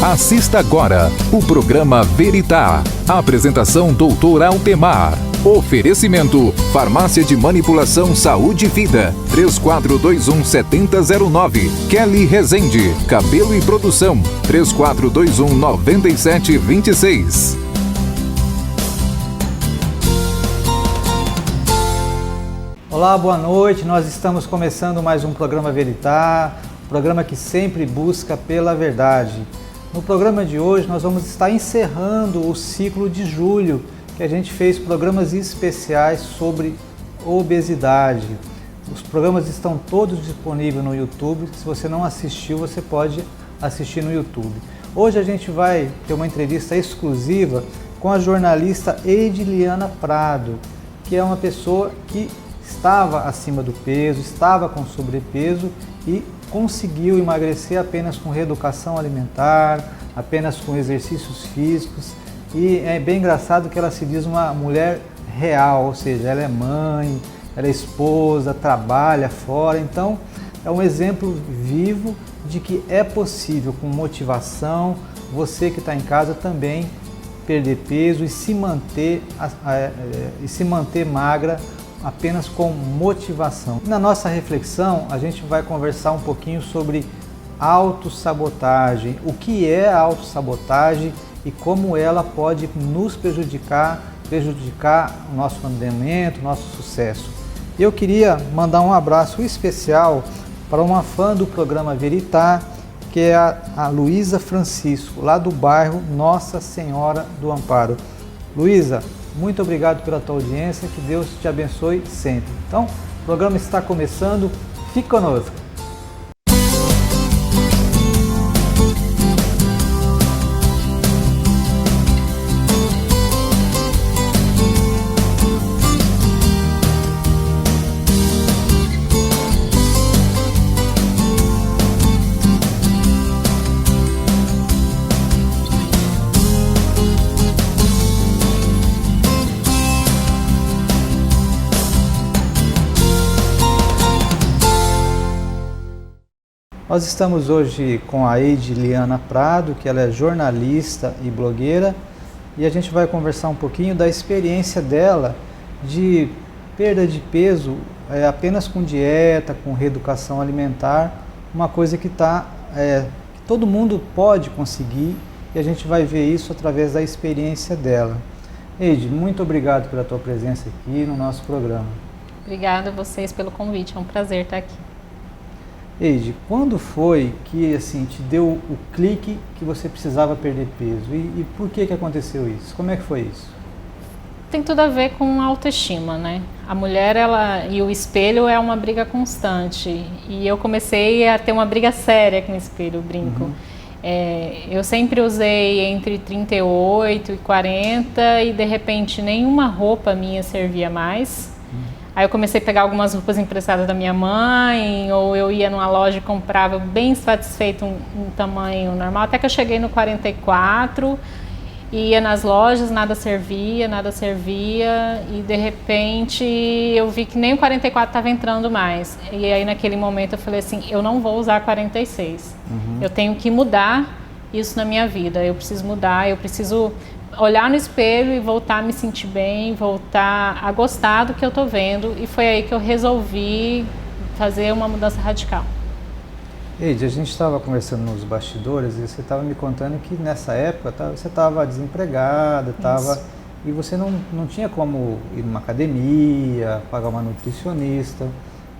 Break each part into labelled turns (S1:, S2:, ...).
S1: Assista agora o programa Veritá. Apresentação Dr. Altemar. Oferecimento Farmácia de Manipulação Saúde e Vida. 3421-7009. Kelly Rezende. Cabelo e Produção. 3421-9726.
S2: Olá, boa noite. Nós estamos começando mais um programa Veritá, programa que sempre busca pela verdade. No programa de hoje nós vamos estar encerrando o ciclo de julho, que a gente fez programas especiais sobre obesidade. Os programas estão todos disponíveis no YouTube. Se você não assistiu, você pode assistir no YouTube. Hoje a gente vai ter uma entrevista exclusiva com a jornalista Eidiliana Prado, que é uma pessoa que estava acima do peso, estava com sobrepeso e conseguiu emagrecer apenas com reeducação alimentar, apenas com exercícios físicos. E é bem engraçado que ela se diz uma mulher real, ou seja, ela é mãe, ela é esposa, trabalha fora. Então é um exemplo vivo de que é possível, com motivação, você que está em casa também perder peso e se manter magra apenas com motivação. Na nossa reflexão, a gente vai conversar um pouquinho sobre autossabotagem, o que é a autossabotagem e como ela pode nos prejudicar o nosso andamento, o nosso sucesso. Eu queria mandar um abraço especial para uma fã do programa Veritá, que é a Luísa Francisco, lá do bairro Nossa Senhora do Amparo. Luísa, muito obrigado pela tua audiência, que Deus te abençoe sempre. Então, o programa está começando, fique conosco. Nós estamos hoje com a Eidiliana Prado, que ela é jornalista e blogueira, e a gente vai conversar um pouquinho da experiência dela de perda de peso apenas com dieta, com reeducação alimentar, uma coisa que todo mundo pode conseguir, e a gente vai ver isso através da experiência dela. Eide, muito obrigado pela tua presença aqui no nosso programa.
S3: Obrigada a vocês pelo convite, é um prazer estar aqui.
S2: Eide, quando foi que te deu o clique que você precisava perder peso e por que aconteceu isso? Como é que foi isso?
S3: Tem tudo a ver com autoestima, né? A mulher e o espelho é uma briga constante e eu comecei a ter uma briga séria com o espelho, eu brinco. Eu sempre usei entre 38 e 40 e de repente nenhuma roupa minha servia mais. Aí eu comecei a pegar algumas roupas emprestadas da minha mãe, ou eu ia numa loja e comprava bem satisfeito um tamanho normal, até que eu cheguei no 44, ia nas lojas, nada servia, e de repente eu vi que nem o 44 estava entrando mais. E aí naquele momento eu falei assim, eu não vou usar 46, eu tenho que mudar isso na minha vida, eu preciso mudar, eu preciso olhar no espelho e voltar a me sentir bem, voltar a gostar do que eu tô vendo, e foi aí que eu resolvi fazer uma mudança radical.
S2: Eide, a gente estava conversando nos bastidores e você estava me contando que nessa época você estava desempregada, e você não tinha como ir numa academia, pagar uma nutricionista.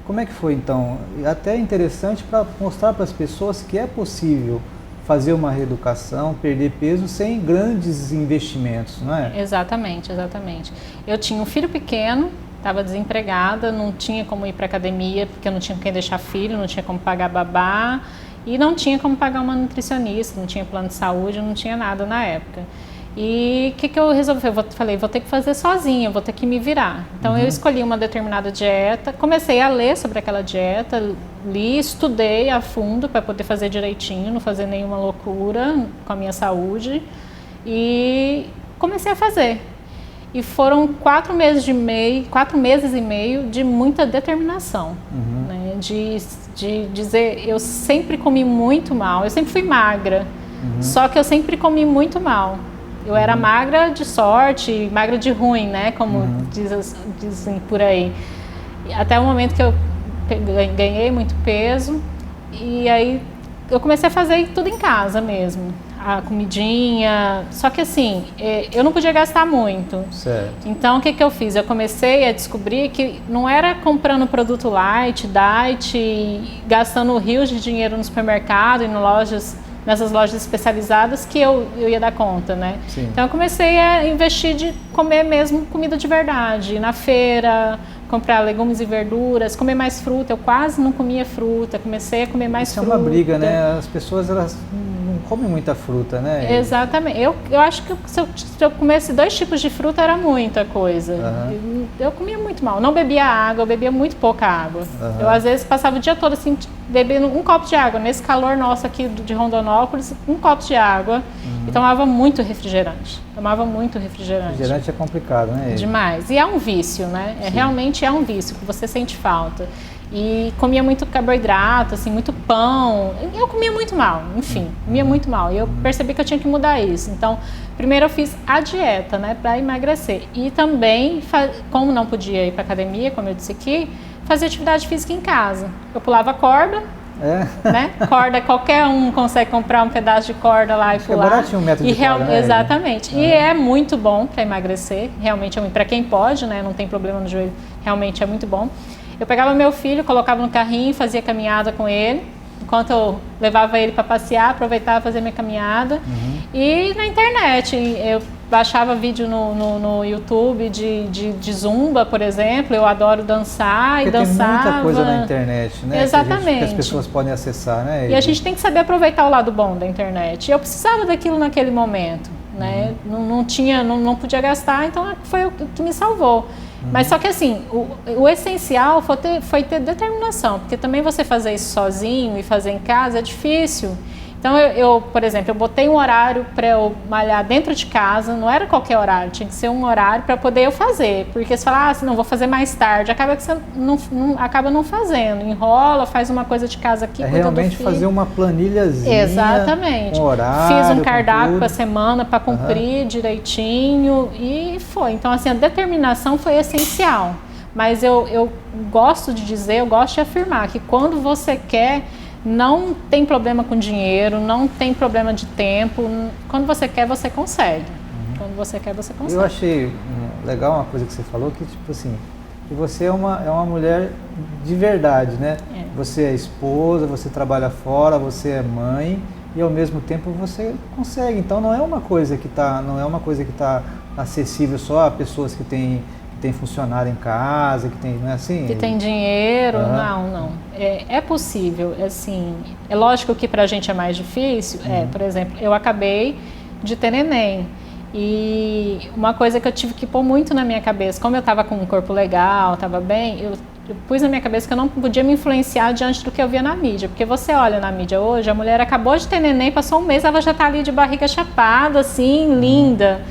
S2: Como é que foi então? Até interessante para mostrar para as pessoas que é possível fazer uma reeducação, perder peso sem grandes investimentos, não é?
S3: Exatamente. Eu tinha um filho pequeno, estava desempregada, não tinha como ir para academia, porque eu não tinha com quem deixar filho, não tinha como pagar babá e não tinha como pagar uma nutricionista, não tinha plano de saúde, não tinha nada na época. E o que eu resolvi? Falei, vou ter que fazer sozinha, vou ter que me virar. Então eu escolhi uma determinada dieta, comecei a ler sobre aquela dieta, li, estudei a fundo para poder fazer direitinho, não fazer nenhuma loucura com a minha saúde e comecei a fazer. E foram 4 meses e meio de muita determinação, né? De dizer, eu sempre comi muito mal, eu sempre fui magra. Só que eu sempre comi muito mal. Eu era magra de sorte, magra de ruim, né? Como dizem por aí. Até o momento que eu ganhei muito peso e aí eu comecei a fazer tudo em casa mesmo. A comidinha, só que assim, eu não podia gastar muito.
S2: Certo.
S3: Então, o que eu fiz? Eu comecei a descobrir que não era comprando produto light, diet, gastando rios de dinheiro no supermercado e nessas lojas especializadas que eu ia dar conta, né?
S2: Sim.
S3: Então, eu comecei a investir de comer mesmo comida de verdade, ir na feira, comprar legumes e verduras, comer mais fruta. Eu quase não comia fruta, comecei a comer mais fruta.
S2: Isso é uma briga, né? As pessoas, elas não comem muita fruta, né?
S3: Exatamente. Eu acho que se eu comesse 2 tipos de fruta era muita coisa. Eu comia muito mal. Não bebia água, eu bebia muito pouca água. Eu às vezes passava o dia todo assim, bebendo um copo de água. Nesse calor nosso aqui de Rondonópolis, um copo de água. E tomava muito refrigerante.
S2: Refrigerante é complicado, né?
S3: Demais. E é um vício, né? Realmente é um vício que você sente falta. E comia muito carboidrato, assim, muito pão. Eu comia muito mal, enfim, comia muito mal. E eu percebi que eu tinha que mudar isso. Então, primeiro eu fiz a dieta, né, para emagrecer. E também, como não podia ir para academia, como eu disse aqui, fazia atividade física em casa. Eu pulava corda, né? Corda, qualquer um consegue comprar um pedaço de corda lá e pular.
S2: É baratinho um metro de corda, né?
S3: Exatamente. E é muito bom para emagrecer, realmente, para quem pode, né, não tem problema no joelho, realmente é muito bom. Eu pegava meu filho, colocava no carrinho, fazia caminhada com ele, enquanto eu levava ele para passear, aproveitava para fazer minha caminhada. E na internet, eu baixava vídeo no YouTube de zumba, por exemplo. Eu adoro dançar.
S2: Porque
S3: e dançava.
S2: Tem muita coisa na internet, né?
S3: Exatamente.
S2: Que as pessoas podem acessar, né?
S3: E a gente tem que saber aproveitar o lado bom da internet. Eu precisava daquilo naquele momento, né? Não podia gastar, então foi o que me salvou. Mas só que assim, o essencial foi ter determinação, porque também você fazer isso sozinho e fazer em casa é difícil. Então eu, por exemplo, eu botei um horário para eu malhar dentro de casa, não era qualquer horário, tinha que ser um horário para poder eu fazer, porque você fala, não, vou fazer mais tarde, acaba que você acaba não fazendo, enrola, faz uma coisa de casa aqui, cuida
S2: realmente
S3: do filho.
S2: fazer uma planilhazinha.
S3: Exatamente.
S2: Com horário,
S3: fiz um cardápio para
S2: tudo.
S3: Semana para cumprir direitinho e foi. Então assim, a determinação foi essencial. Mas eu gosto de dizer, eu gosto de afirmar que quando você quer, não tem problema com dinheiro, não tem problema de tempo. Quando você quer, você consegue. Quando você quer, você consegue.
S2: Eu achei legal uma coisa que você falou, que tipo assim, que você é uma mulher de verdade, né? Você é esposa, você trabalha fora, você é mãe e ao mesmo tempo você consegue. Então não é uma coisa que tá acessível só a pessoas que têm funcionário em casa, não é assim?
S3: Que tem dinheiro, não. É possível, assim, é lógico que pra gente é mais difícil, por exemplo, eu acabei de ter neném e uma coisa que eu tive que pôr muito na minha cabeça, como eu tava com um corpo legal, tava bem, eu pus na minha cabeça que eu não podia me influenciar diante do que eu via na mídia, porque você olha na mídia hoje, a mulher acabou de ter neném, passou um mês, ela já tá ali de barriga chapada, assim, linda,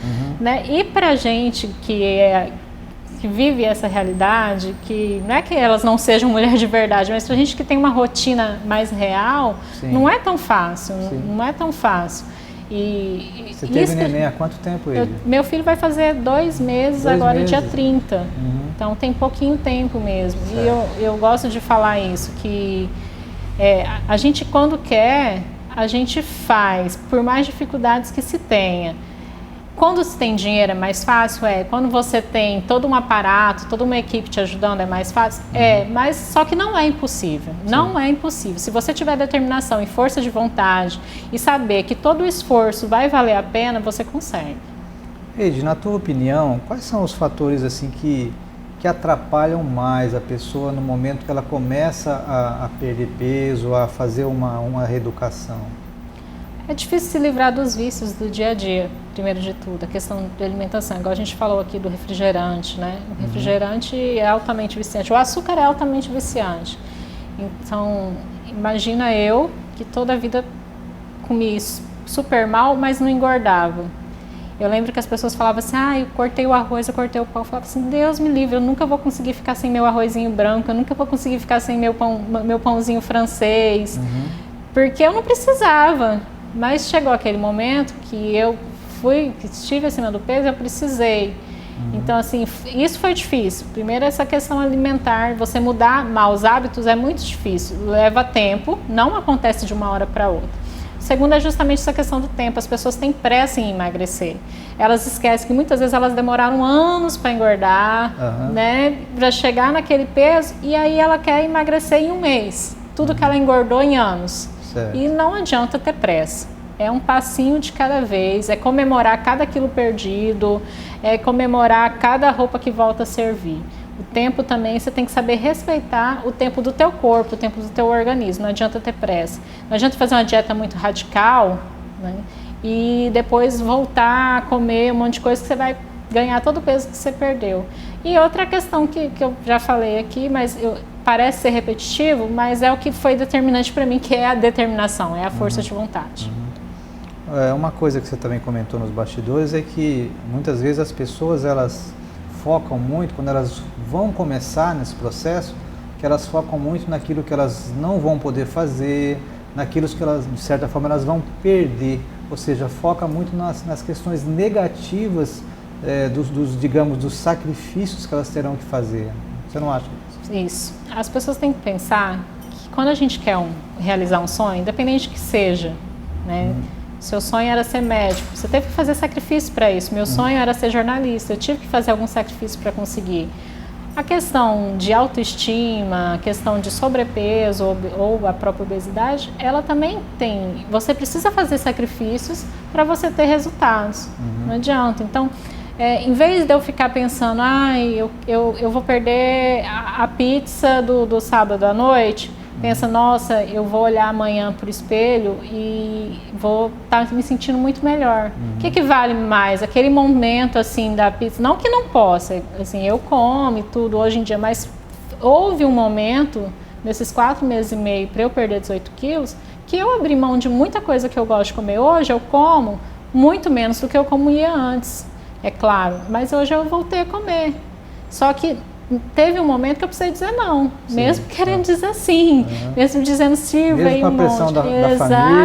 S3: né? E pra gente que vive essa realidade, que não é que elas não sejam mulher de verdade, mas pra gente que tem uma rotina mais real, não é tão fácil, não é tão fácil. E
S2: você teve neném há quanto tempo ele?
S3: Meu filho vai fazer 2 meses agora, dia 30. Então tem pouquinho tempo mesmo. Certo. E eu gosto de falar isso, que a gente quando quer, a gente faz, por mais dificuldades que se tenha. Quando se tem dinheiro é mais fácil? Quando você tem todo um aparato, toda uma equipe te ajudando é mais fácil? Mas só que não é impossível. Não é impossível. Se você tiver determinação e força de vontade e saber que todo o esforço vai valer a pena, você consegue.
S2: Ed, na tua opinião, quais são os fatores assim que atrapalham mais a pessoa no momento que ela começa a perder peso, a fazer uma reeducação?
S3: É difícil se livrar dos vícios do dia a dia, primeiro de tudo, a questão de alimentação. Igual a gente falou aqui do refrigerante, né? O refrigerante é altamente viciante, o açúcar é altamente viciante. Então, imagina eu que toda a vida comi super mal, mas não engordava. Eu lembro que as pessoas falavam assim, eu cortei o arroz, eu cortei o pão. Eu falava assim, Deus me livre, eu nunca vou conseguir ficar sem meu arrozinho branco, eu nunca vou conseguir ficar sem meu pãozinho francês. Porque eu não precisava. Mas chegou aquele momento que que estive acima do peso, eu precisei. Então, assim, isso foi difícil. Primeiro, essa questão alimentar, você mudar maus hábitos é muito difícil, leva tempo, não acontece de uma hora para outra. Segundo é justamente essa questão do tempo, as pessoas têm pressa em emagrecer. Elas esquecem que muitas vezes elas demoraram anos para engordar, né, para chegar naquele peso, e aí ela quer emagrecer em um mês, tudo que ela engordou em anos.
S2: Certo.
S3: E não adianta ter pressa. É um passinho de cada vez, é comemorar cada quilo perdido, é comemorar cada roupa que volta a servir. O tempo também, você tem que saber respeitar o tempo do teu corpo, o tempo do teu organismo, não adianta ter pressa. Não adianta fazer uma dieta muito radical, né, e depois voltar a comer um monte de coisa que você vai ganhar todo o peso que você perdeu. E outra questão que eu já falei aqui, mas parece ser repetitivo, mas é o que foi determinante para mim, que é a determinação, é a força de vontade.
S2: Uma coisa que você também comentou nos bastidores é que muitas vezes as pessoas elas focam muito, quando elas vão começar nesse processo, que elas focam muito naquilo que elas não vão poder fazer, naquilo que elas, de certa forma, elas vão perder, ou seja, foca muito nas questões negativas dos sacrifícios que elas terão que fazer. Você não acha isso?
S3: Isso. As pessoas têm que pensar que quando a gente quer realizar um sonho, independente que seja, né? Seu sonho era ser médico, você teve que fazer sacrifício para isso. Meu sonho era ser jornalista, eu tive que fazer algum sacrifício para conseguir. A questão de autoestima, a questão de sobrepeso ou a própria obesidade, ela também tem. Você precisa fazer sacrifícios para você ter resultados. Não adianta. Então, em vez de eu ficar pensando, eu vou perder a pizza do sábado à noite, pensa, nossa, eu vou olhar amanhã para o espelho e vou estar me sentindo muito melhor. O que vale mais? Aquele momento, assim, da pizza, não que não possa, assim, eu como e tudo hoje em dia, mas houve um momento, nesses 4 meses e meio, para eu perder 18 quilos, que eu abri mão de muita coisa que eu gosto de comer. Hoje eu como muito menos do que eu comia antes, é claro, mas hoje eu voltei a comer. Só que teve um momento que eu precisei dizer não, mesmo querendo dizer sim, mesmo dizendo sirva aí um monte. Mesmo com a pressão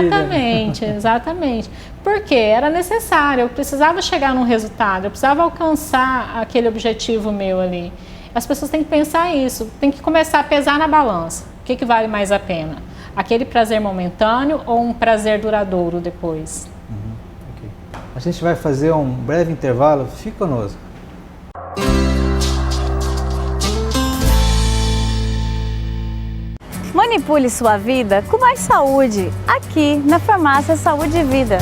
S3: da família. Exatamente. Porque era necessário, eu precisava chegar num resultado, eu precisava alcançar aquele objetivo meu ali. As pessoas têm que pensar isso, tem que começar a pesar na balança. O que vale mais a pena? Aquele prazer momentâneo ou um prazer duradouro depois?
S2: Okay. A gente vai fazer um breve intervalo, fique conosco.
S4: Manipule sua vida com mais saúde, aqui na Farmácia Saúde e Vida.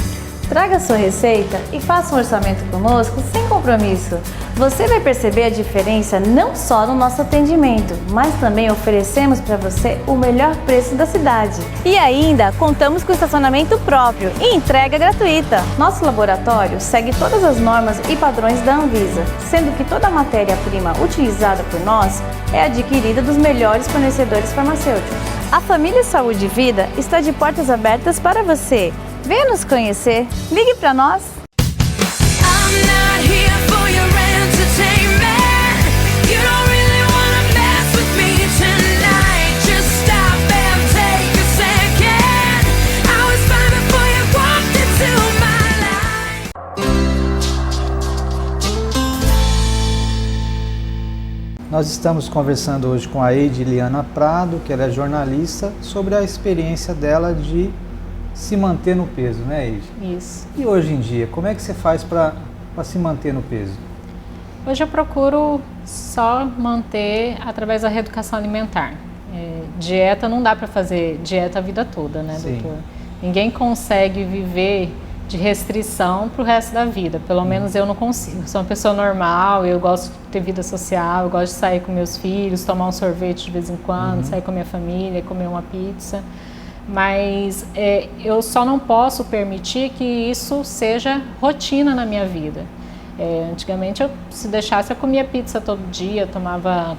S4: Traga sua receita e faça um orçamento conosco sem compromisso. Você vai perceber a diferença não só no nosso atendimento, mas também oferecemos para você o melhor preço da cidade. E ainda contamos com estacionamento próprio e entrega gratuita. Nosso laboratório segue todas as normas e padrões da Anvisa, sendo que toda a matéria-prima utilizada por nós é adquirida dos melhores fornecedores farmacêuticos. A Família Saúde e Vida está de portas abertas para você. Venha nos conhecer, ligue para nós!
S2: Nós estamos conversando hoje com a Eidiliana Prado, que ela é jornalista, sobre a experiência dela de se manter no peso, né, Eide?
S3: Isso.
S2: E hoje em dia, como é que você faz para se manter no peso?
S3: Hoje eu procuro só manter através da reeducação alimentar. Dieta, não dá para fazer dieta a vida toda, né, doutor? Ninguém consegue viver de restrição para o resto da vida, pelo menos eu não consigo. Eu sou uma pessoa normal, eu gosto de ter vida social, eu gosto de sair com meus filhos, tomar um sorvete de vez em quando, sair com a minha família, comer uma pizza, mas eu só não posso permitir que isso seja rotina na minha vida. Antigamente, se deixasse, eu comia pizza todo dia,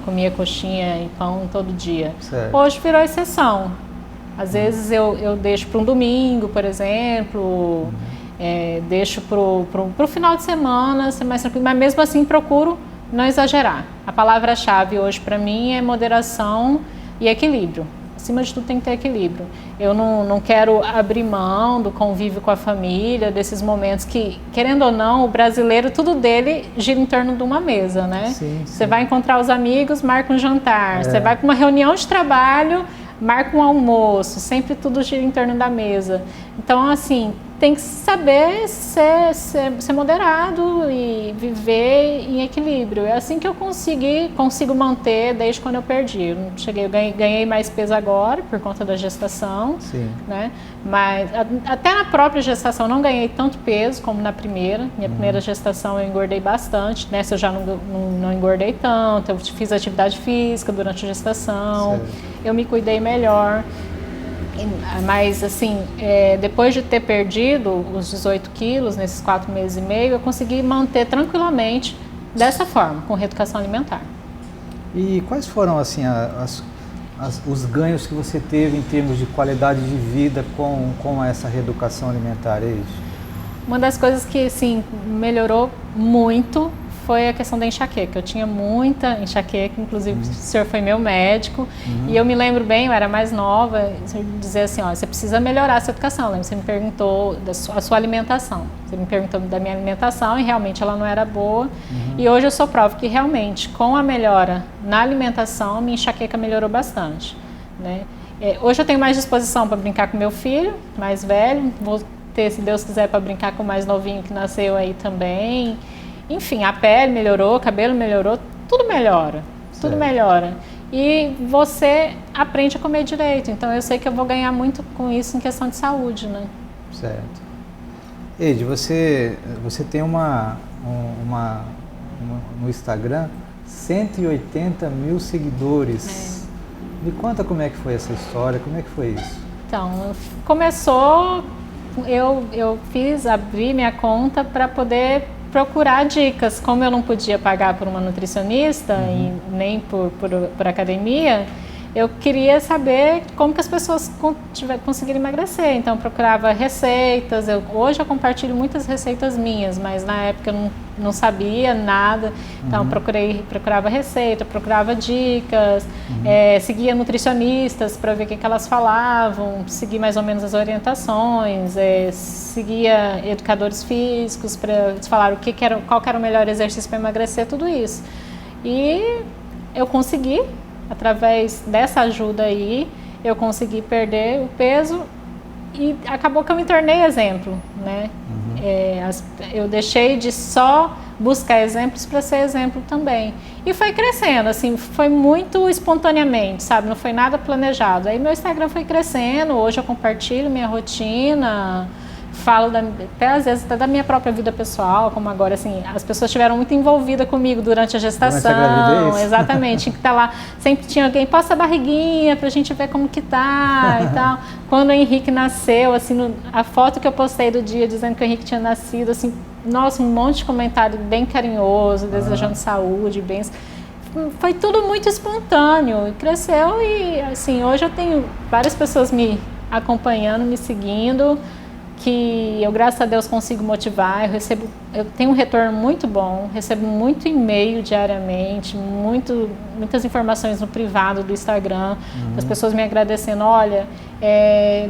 S3: comia coxinha e pão todo dia.
S2: Certo.
S3: Hoje virou exceção. Às vezes eu deixo para um domingo, por exemplo, deixo para o final de semana, ser mais tranquilo, mas mesmo assim procuro não exagerar. A palavra-chave hoje para mim é moderação e equilíbrio. acima de tudo tem que ter equilíbrio. Eu não quero abrir mão do convívio com a família, desses momentos que, querendo ou não, o brasileiro, tudo dele gira em torno de uma mesa, né?
S2: Sim,
S3: Você vai encontrar os amigos, marca um jantar. Você vai para uma reunião de trabalho, marca um almoço. Sempre tudo gira em torno da mesa. Então, assim, tem que saber ser moderado e viver em equilíbrio. É assim que eu consigo manter desde quando eu perdi. Eu ganhei mais peso agora por conta da gestação,
S2: Sim.
S3: né? Mas até na própria gestação não ganhei tanto peso como na primeira. Minha primeira gestação eu engordei bastante, nessa eu já não engordei tanto. Eu fiz atividade física durante a gestação,
S2: Certo.
S3: eu me cuidei melhor. Mas assim, depois de ter perdido os 18 quilos nesses 4 meses e meio, eu consegui manter tranquilamente dessa forma, com reeducação alimentar.
S2: E quais foram assim os ganhos que você teve em termos de qualidade de vida com essa reeducação alimentar?
S3: Uma das coisas que assim, melhorou muito foi a questão da enxaqueca. Eu tinha muita enxaqueca, inclusive o senhor foi meu médico, e eu me lembro bem, eu era mais nova, o senhor dizia assim, ó, você precisa melhorar a sua educação. Você me perguntou da sua alimentação, você me perguntou da minha alimentação e realmente ela não era boa, e hoje eu sou prova que realmente com a melhora na alimentação, minha enxaqueca melhorou bastante, né? Hoje eu tenho mais disposição para brincar com meu filho, mais velho, vou ter, se Deus quiser, para brincar com o mais novinho que nasceu aí também. Enfim, a pele melhorou, o cabelo melhorou, tudo melhora, tudo melhora. E você aprende a comer direito, então eu sei que eu vou ganhar muito com isso em questão de saúde, né?
S2: Certo. Eide, você tem no Instagram 180 mil seguidores. Me conta como é que foi essa história, como é que foi isso?
S3: Então, começou, eu abri minha conta para poder procurar dicas. Como eu não podia pagar por uma nutricionista e nem por academia, eu queria saber como que as pessoas conseguiram emagrecer. Então eu procurava receitas. Hoje eu compartilho muitas receitas minhas, mas na época eu não sabia nada. Então procurava receita, procurava dicas, seguia nutricionistas para ver o que elas falavam, seguir mais ou menos as orientações, seguia educadores físicos para eles falar qual era o melhor exercício para emagrecer, tudo isso. E eu consegui. Através dessa ajuda aí, eu consegui perder o peso e acabou que eu me tornei exemplo, né? Eu deixei de só buscar exemplos para ser exemplo também. E foi crescendo, assim, foi muito espontaneamente, sabe? Não foi nada planejado. Aí meu Instagram foi crescendo, hoje eu compartilho minha rotina, falo até às vezes até da minha própria vida pessoal, como agora, assim, as pessoas estiveram muito envolvidas comigo durante a gestação.
S2: Durante a gravidez?
S3: Exatamente, tinha que estar lá, sempre tinha alguém, posta a barriguinha pra gente ver como que tá e tal. Quando o Henrique nasceu, assim, a foto que eu postei do dia dizendo que o Henrique tinha nascido, assim, nossa, um monte de comentário bem carinhoso, desejando saúde, bens. Foi tudo muito espontâneo, cresceu e, assim, hoje eu tenho várias pessoas me acompanhando, me seguindo, que eu, graças a Deus, consigo motivar. Eu tenho um retorno muito bom, recebo muito e-mail diariamente, muitas informações no privado do Instagram, as pessoas me agradecendo, olha,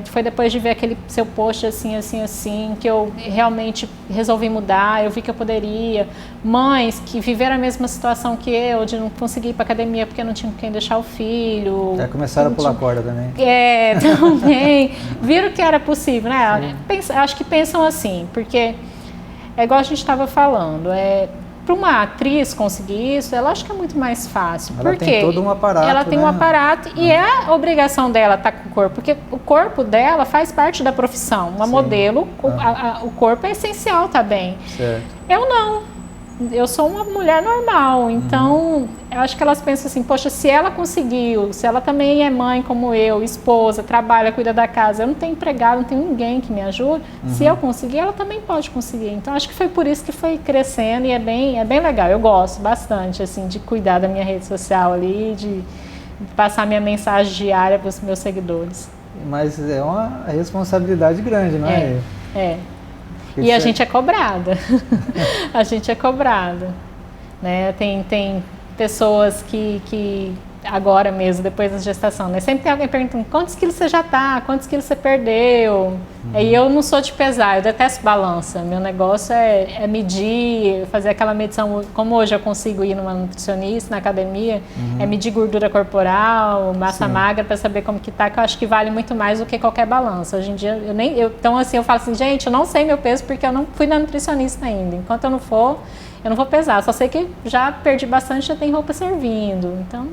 S3: foi depois de ver aquele seu post assim, que eu realmente resolvi mudar, eu vi que eu poderia. Mães que viveram a mesma situação que eu, de não conseguir ir para academia porque não tinha com quem deixar o filho.
S2: Começaram a pular corda também.
S3: Também. Viram que era possível, né? Acho que pensam assim, porque é igual a gente estava falando, para uma atriz conseguir isso, ela acha que é muito mais fácil.
S2: Ela tem todo um aparato.
S3: Ela tem um aparato e é a obrigação dela estar com o corpo, porque o corpo dela faz parte da profissão. Uma modelo, o corpo é essencial também.
S2: Certo.
S3: Eu não. Eu sou uma mulher normal, então eu acho que elas pensam assim, poxa, se ela conseguiu, se ela também é mãe como eu, esposa, trabalha, cuida da casa, eu não tenho empregado, não tenho ninguém que me ajude, se eu conseguir, ela também pode conseguir. Então acho que foi por isso que foi crescendo e é bem legal. Eu gosto bastante assim de cuidar da minha rede social ali, de passar minha mensagem diária para os meus seguidores.
S2: Mas é uma responsabilidade grande, não é?
S3: E a gente é cobrada. A gente é cobrada. Né? Tem pessoas que agora mesmo, depois da gestação, né? Sempre tem alguém perguntando quantos quilos você já tá, quantos quilos você perdeu. E eu não sou de pesar, eu detesto balança. Meu negócio é medir, fazer aquela medição, como hoje eu consigo ir numa nutricionista, na academia, é medir gordura corporal, massa magra, para saber como que tá, que eu acho que vale muito mais do que qualquer balança. Hoje em dia, então assim, eu falo assim, gente, eu não sei meu peso porque eu não fui na nutricionista ainda. Enquanto eu não for, eu não vou pesar. Só sei que já perdi bastante, já tem roupa servindo. Então,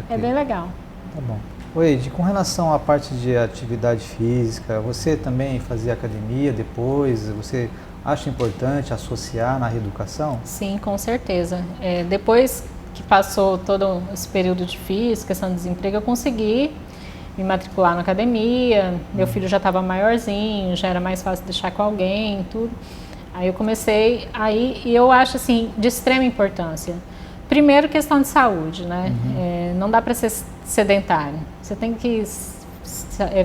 S3: é bem legal.
S2: Tá bom. Oi, Ed, com relação à parte de atividade física, você também fazia academia depois? Você acha importante associar na reeducação?
S3: Sim, com certeza. Depois que passou todo esse período difícil, questão de desemprego, eu consegui me matricular na academia. Meu filho já estava maiorzinho, já era mais fácil deixar com alguém, tudo. Aí eu comecei, e eu acho assim, de extrema importância. Primeiro, questão de saúde, né? Não dá para ser sedentário. Você tem que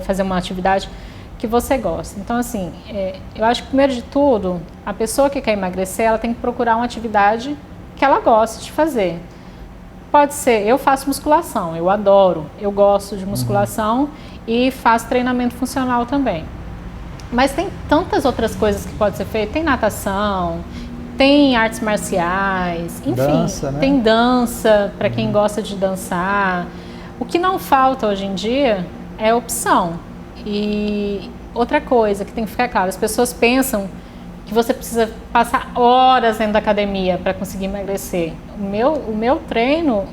S3: fazer uma atividade que você gosta. Então, assim, eu acho que, primeiro de tudo, a pessoa que quer emagrecer, ela tem que procurar uma atividade que ela goste de fazer. Pode ser, eu faço musculação, eu adoro, eu gosto de musculação e faço treinamento funcional também. Mas tem tantas outras coisas que pode ser feito, tem natação, tem artes marciais, enfim,
S2: dança, né?
S3: Tem dança para quem gosta de dançar. O que não falta hoje em dia é opção. E outra coisa que tem que ficar claro, as pessoas pensam que você precisa passar horas dentro da academia para conseguir emagrecer. O meu treino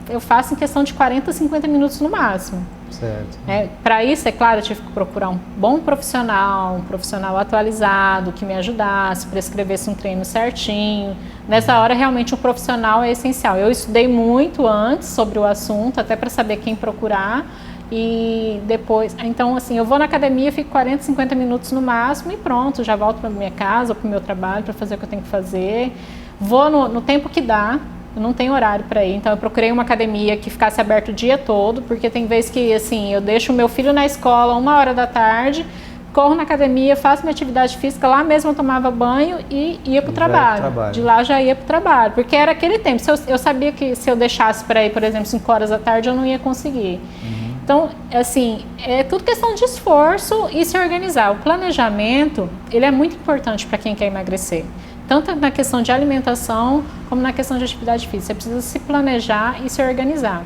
S3: eu faço em questão de 40, 50 minutos no máximo.
S2: Certo.
S3: Para isso, é claro, eu tive que procurar um bom profissional, um profissional atualizado, que me ajudasse, prescrevesse um treino certinho. Nessa hora, realmente, um profissional é essencial. Eu estudei muito antes sobre o assunto, até para saber quem procurar. E depois, então, assim, eu vou na academia, fico 40, 50 minutos no máximo e pronto, já volto para minha casa ou para o meu trabalho para fazer o que eu tenho que fazer. Vou no tempo que dá. Eu não tenho horário para ir, então eu procurei uma academia que ficasse aberta o dia todo, porque tem vezes que, assim, eu deixo o meu filho na escola 1h da tarde, corro na academia, faço minha atividade física, lá mesmo eu tomava banho e ia para o trabalho. De lá já ia para o trabalho, porque era aquele tempo. Eu sabia que se eu deixasse para ir, por exemplo, 5h da tarde, eu não ia conseguir. Então, assim, é tudo questão de esforço e se organizar. O planejamento, ele é muito importante para quem quer emagrecer. Tanto na questão de alimentação, como na questão de atividade física. Você precisa se planejar e se organizar.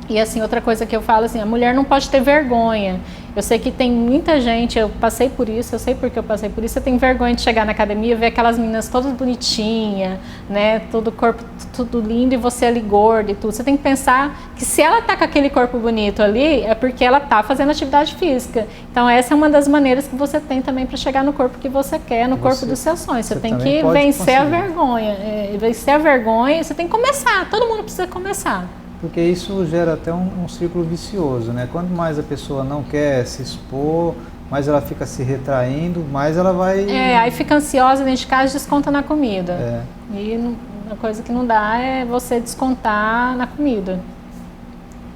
S3: E assim, outra coisa que eu falo, assim, a mulher não pode ter vergonha. Eu sei que tem muita gente, eu passei por isso, eu sei porque eu passei por isso, eu tenho vergonha de chegar na academia e ver aquelas meninas todas bonitinhas, né, todo o corpo tudo lindo e você ali gorda e tudo. Você tem que pensar que se ela tá com aquele corpo bonito ali, é porque ela tá fazendo atividade física. Então essa é uma das maneiras que você tem também para chegar no corpo que você quer, no corpo dos seus sonhos. Você tem que vencer a vergonha. Vencer a vergonha, você tem que começar, todo mundo precisa começar.
S2: Porque isso gera até um círculo vicioso, né? Quanto mais a pessoa não quer se expor, mais ela fica se retraindo, mais ela vai...
S3: aí fica ansiosa dentro de casa e desconta na comida. E a coisa que não dá é você descontar na comida.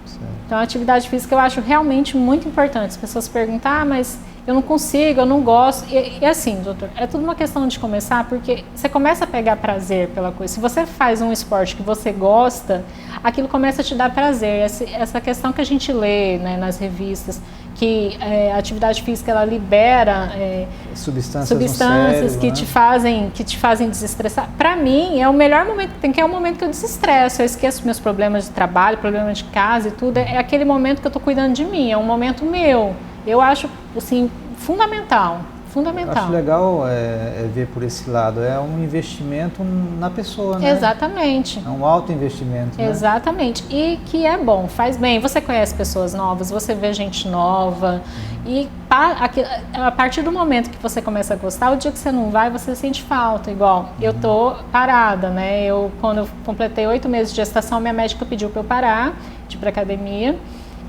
S2: Certo.
S3: Então a atividade física eu acho realmente muito importante. As pessoas perguntam, mas eu não consigo, eu não gosto. E assim, doutor, é tudo uma questão de começar, porque você começa a pegar prazer pela coisa. Se você faz um esporte que você gosta, aquilo começa a te dar prazer. Essa questão que a gente lê, né, nas revistas, que a atividade física ela libera substâncias
S2: no cérebro,
S3: que te fazem desestressar. Para mim, é o melhor momento que tem, que é o momento que eu desestresso. Eu esqueço meus problemas de trabalho, problemas de casa e tudo. É aquele momento que eu estou cuidando de mim, é um momento meu. Eu acho, assim, fundamental.
S2: Acho legal ver por esse lado. É um investimento na pessoa, né?
S3: Exatamente.
S2: É um alto investimento, né?
S3: Exatamente. E que é bom, faz bem. Você conhece pessoas novas, você vê gente nova. E a partir do momento que você começa a gostar, o dia que você não vai, você sente falta. Igual, eu tô parada, né? Quando eu completei 8 meses de gestação, minha médica pediu para eu parar de ir pra academia.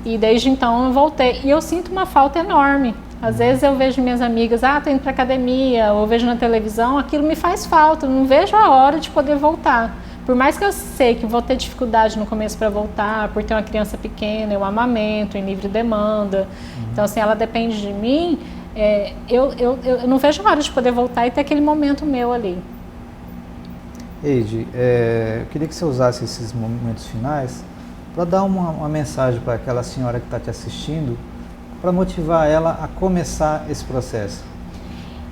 S3: E desde então eu voltei. E eu sinto uma falta enorme. Às vezes eu vejo minhas amigas, tô indo pra academia, ou vejo na televisão, aquilo me faz falta. Eu não vejo a hora de poder voltar. Por mais que eu sei que vou ter dificuldade no começo para voltar, por ter uma criança pequena, eu amamento em livre demanda. Então, assim, ela depende de mim. Eu não vejo a hora de poder voltar e ter aquele momento meu ali.
S2: Eide, eu queria que você usasse esses momentos finais para dar uma mensagem para aquela senhora que está te assistindo, para motivar ela a começar esse processo?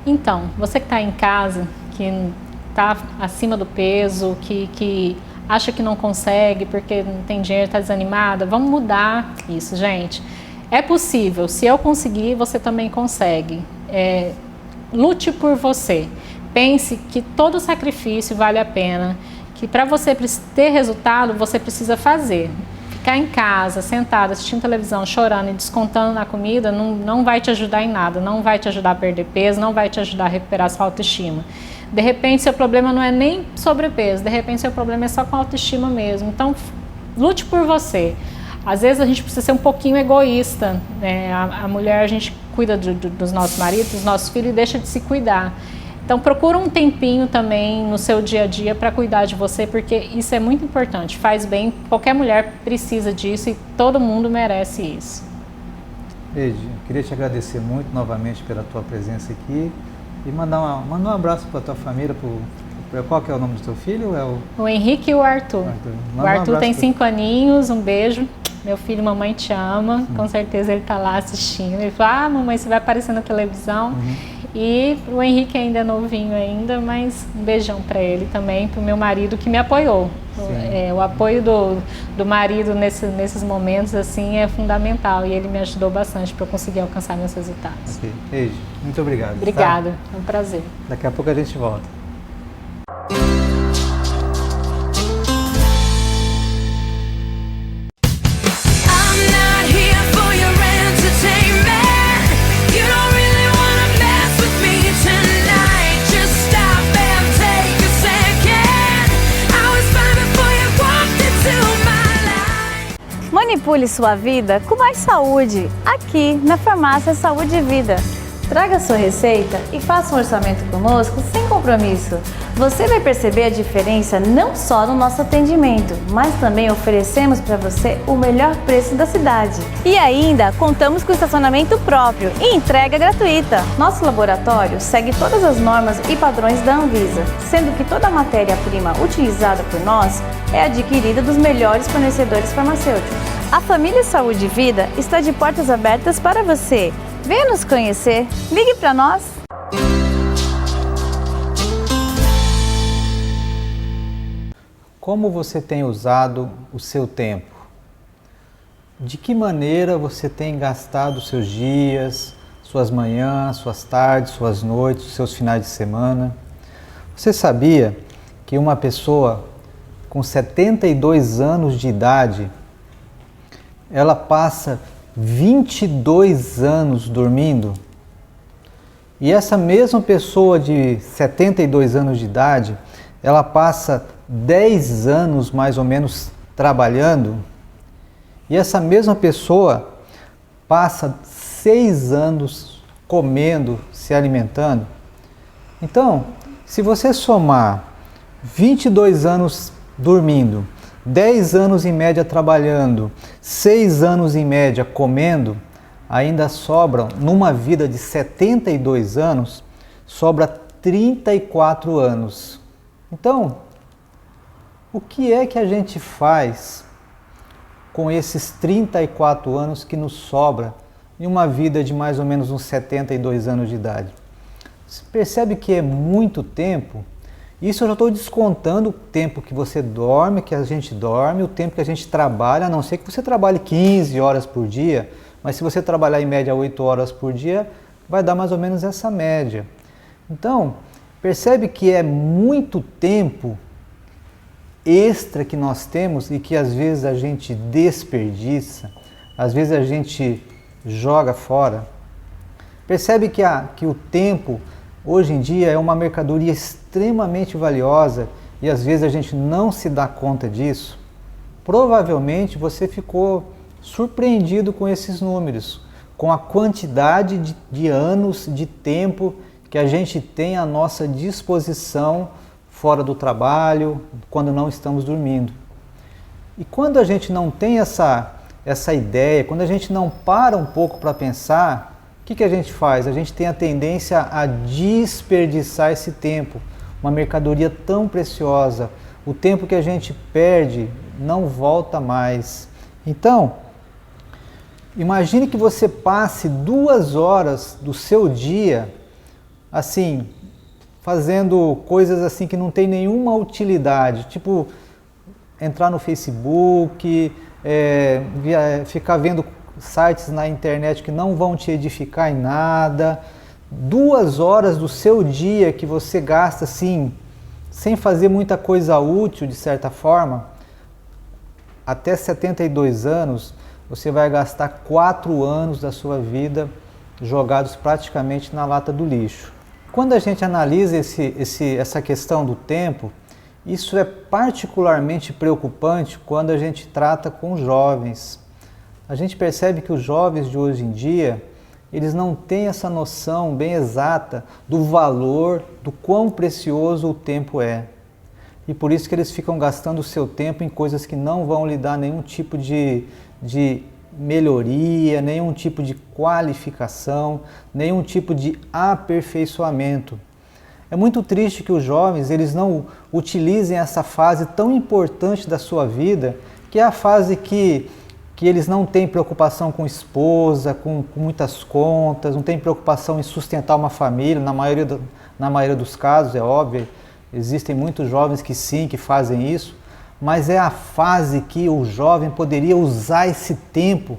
S3: Então, você que está em casa, que está acima do peso, que acha que não consegue porque não tem dinheiro, está desanimada, vamos mudar isso, gente. É possível, se eu conseguir, você também consegue. Lute por você. Pense que todo sacrifício vale a pena, que para você ter resultado, você precisa fazer. Ficar em casa, sentada, assistindo televisão, chorando e descontando na comida, não vai te ajudar em nada, não vai te ajudar a perder peso, não vai te ajudar a recuperar sua autoestima. De repente, seu problema não é nem sobrepeso, de repente, seu problema é só com autoestima mesmo. Então, lute por você. Às vezes, a gente precisa ser um pouquinho egoísta, né? A mulher, a gente cuida dos nossos maridos, dos nossos filhos e deixa de se cuidar. Então, procura um tempinho também no seu dia a dia para cuidar de você, porque isso é muito importante, faz bem, qualquer mulher precisa disso e todo mundo merece isso.
S2: Eide, queria te agradecer muito novamente pela tua presença aqui e mandar um abraço para a tua família. Qual que é o nome do teu filho?
S3: O Henrique e o Arthur. O Arthur tem 5 aninhos, um beijo. Meu filho, mamãe te ama, com certeza ele está lá assistindo. Ele falou, mamãe, você vai aparecer na televisão. E o Henrique ainda é novinho ainda, mas um beijão para ele também, para o meu marido que me apoiou. O apoio do marido nesses momentos assim é fundamental e ele me ajudou bastante para eu conseguir alcançar meus resultados.
S2: Ok. Eide, muito obrigado.
S3: Obrigada, é um prazer.
S2: Daqui a pouco a gente volta.
S4: Manipule sua vida com mais saúde, aqui na Farmácia Saúde e Vida. Traga sua receita e faça um orçamento conosco sem compromisso. Você vai perceber a diferença não só no nosso atendimento, mas também oferecemos para você o melhor preço da cidade. E ainda contamos com estacionamento próprio e entrega gratuita. Nosso laboratório segue todas as normas e padrões da Anvisa, sendo que toda a matéria-prima utilizada por nós é adquirida dos melhores fornecedores farmacêuticos. A família Saúde e Vida está de portas abertas para você. Venha nos conhecer, ligue para nós!
S2: Como você tem usado o seu tempo? De que maneira você tem gastado seus dias, suas manhãs, suas tardes, suas noites, seus finais de semana? Você sabia que uma pessoa com 72 anos de idade, ela passa 22 anos dormindo? E essa mesma pessoa de 72 anos de idade, ela passa 10 anos mais ou menos trabalhando, e essa mesma pessoa passa 6 anos comendo, se alimentando. Então, se você somar 22 anos dormindo, 10 anos em média trabalhando, 6 anos em média comendo, ainda sobram, numa vida de 72 anos, sobra 34 anos. Então, o que é que a gente faz com esses 34 anos que nos sobra em uma vida de mais ou menos uns 72 anos de idade? Você percebe que é muito tempo? Isso eu já estou descontando o tempo que você dorme, que a gente dorme, o tempo que a gente trabalha, a não ser que você trabalhe 15 horas por dia, mas se você trabalhar em média 8 horas por dia, vai dar mais ou menos essa média. Então, percebe que é muito tempo extra que nós temos e que às vezes a gente desperdiça, às vezes a gente joga fora. Percebe que o tempo hoje em dia é uma mercadoria extremamente valiosa e às vezes a gente não se dá conta disso? Provavelmente você ficou surpreendido com esses números, com a quantidade de anos, de tempo que a gente tem à nossa disposição fora do trabalho, quando não estamos dormindo. E quando a gente não tem essa ideia, quando a gente não para um pouco para pensar, o que a gente faz? A gente tem a tendência a desperdiçar esse tempo, uma mercadoria tão preciosa. O tempo que a gente perde não volta mais. Então, imagine que você passe 2 horas do seu dia, assim, fazendo coisas assim que não tem nenhuma utilidade, tipo entrar no Facebook, ficar vendo sites na internet que não vão te edificar em nada. 2 horas do seu dia que você gasta assim, sem fazer muita coisa útil de certa forma, até 72 anos, você vai gastar 4 anos da sua vida jogados praticamente na lata do lixo. Quando a gente analisa essa questão do tempo, isso é particularmente preocupante quando a gente trata com jovens. A gente percebe que os jovens de hoje em dia, eles não têm essa noção bem exata do valor, do quão precioso o tempo é. E por isso que eles ficam gastando o seu tempo em coisas que não vão lhe dar nenhum tipo de melhoria, nenhum tipo de qualificação, nenhum tipo de aperfeiçoamento. É muito triste que os jovens eles não utilizem essa fase tão importante da sua vida, que é a fase que eles não têm preocupação com esposa, com muitas contas, não têm preocupação em sustentar uma família, na maioria dos casos, é óbvio, existem muitos jovens que sim, que fazem isso, mas é a fase que o jovem poderia usar esse tempo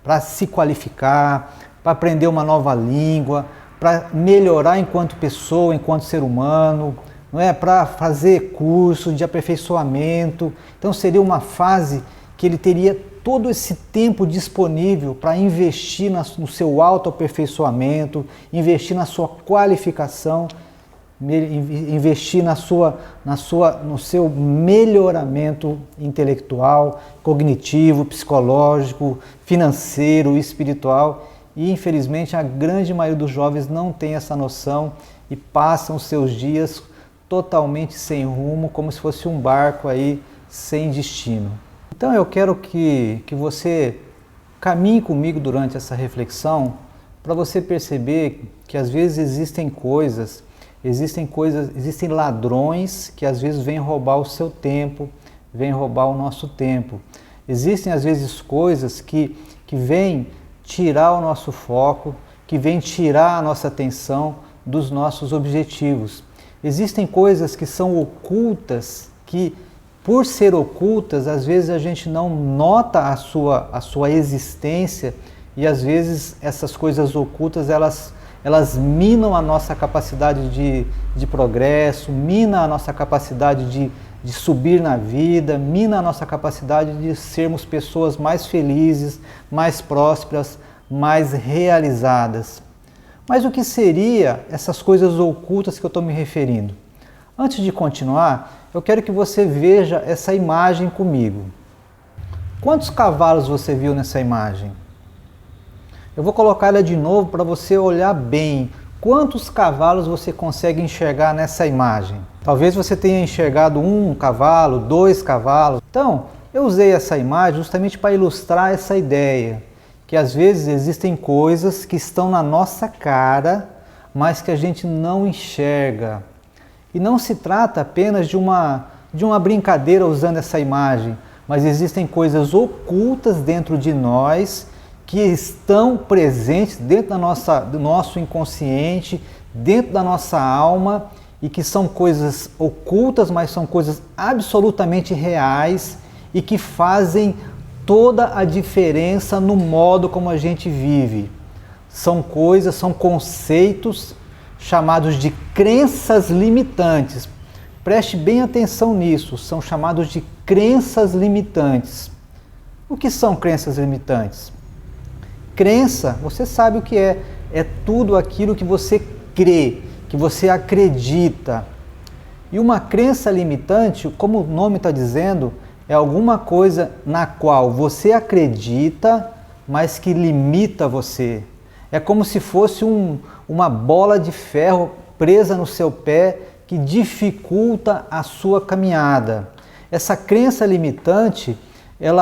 S2: para se qualificar, para aprender uma nova língua, para melhorar enquanto pessoa, enquanto ser humano, não é? Para fazer curso de aperfeiçoamento. Então seria uma fase que ele teria todo esse tempo disponível para investir no seu autoaperfeiçoamento, investir na sua qualificação, investir no seu melhoramento intelectual, cognitivo, psicológico, financeiro, espiritual. E infelizmente a grande maioria dos jovens não tem essa noção e passam os seus dias totalmente sem rumo, como se fosse um barco aí sem destino. Então eu quero que você caminhe comigo durante essa reflexão para você perceber que às vezes existem ladrões que às vezes vêm roubar o seu tempo, vêm roubar o nosso tempo. Existem às vezes coisas que vêm tirar o nosso foco, que vêm tirar a nossa atenção dos nossos objetivos. Existem coisas que são ocultas, que por ser ocultas, às vezes a gente não nota a sua existência e às vezes essas coisas ocultas elas minam a nossa capacidade de progresso, minam a nossa capacidade de subir na vida, minam a nossa capacidade de sermos pessoas mais felizes, mais prósperas, mais realizadas. Mas o que seria essas coisas ocultas que eu estou me referindo? Antes de continuar, eu quero que você veja essa imagem comigo. Quantos cavalos você viu nessa imagem? Eu vou colocar ela de novo para você olhar bem. Quantos cavalos você consegue enxergar nessa imagem? Talvez você tenha enxergado 1 cavalo, 2 cavalos. Então, eu usei essa imagem justamente para ilustrar essa ideia, que às vezes existem coisas que estão na nossa cara, mas que a gente não enxerga. E não se trata apenas de uma brincadeira usando essa imagem, mas existem coisas ocultas dentro de nós que estão presentes dentro do nosso inconsciente, dentro da nossa alma, e que são coisas ocultas, mas são coisas absolutamente reais e que fazem toda a diferença no modo como a gente vive. São conceitos chamados de crenças limitantes. Preste bem atenção nisso, são chamados de crenças limitantes. O que são crenças limitantes? Crença, você sabe o que é tudo aquilo que você crê, que você acredita. E uma crença limitante, como o nome está dizendo, é alguma coisa na qual você acredita, mas que limita você. É como se fosse uma bola de ferro presa no seu pé que dificulta a sua caminhada. Essa crença limitante,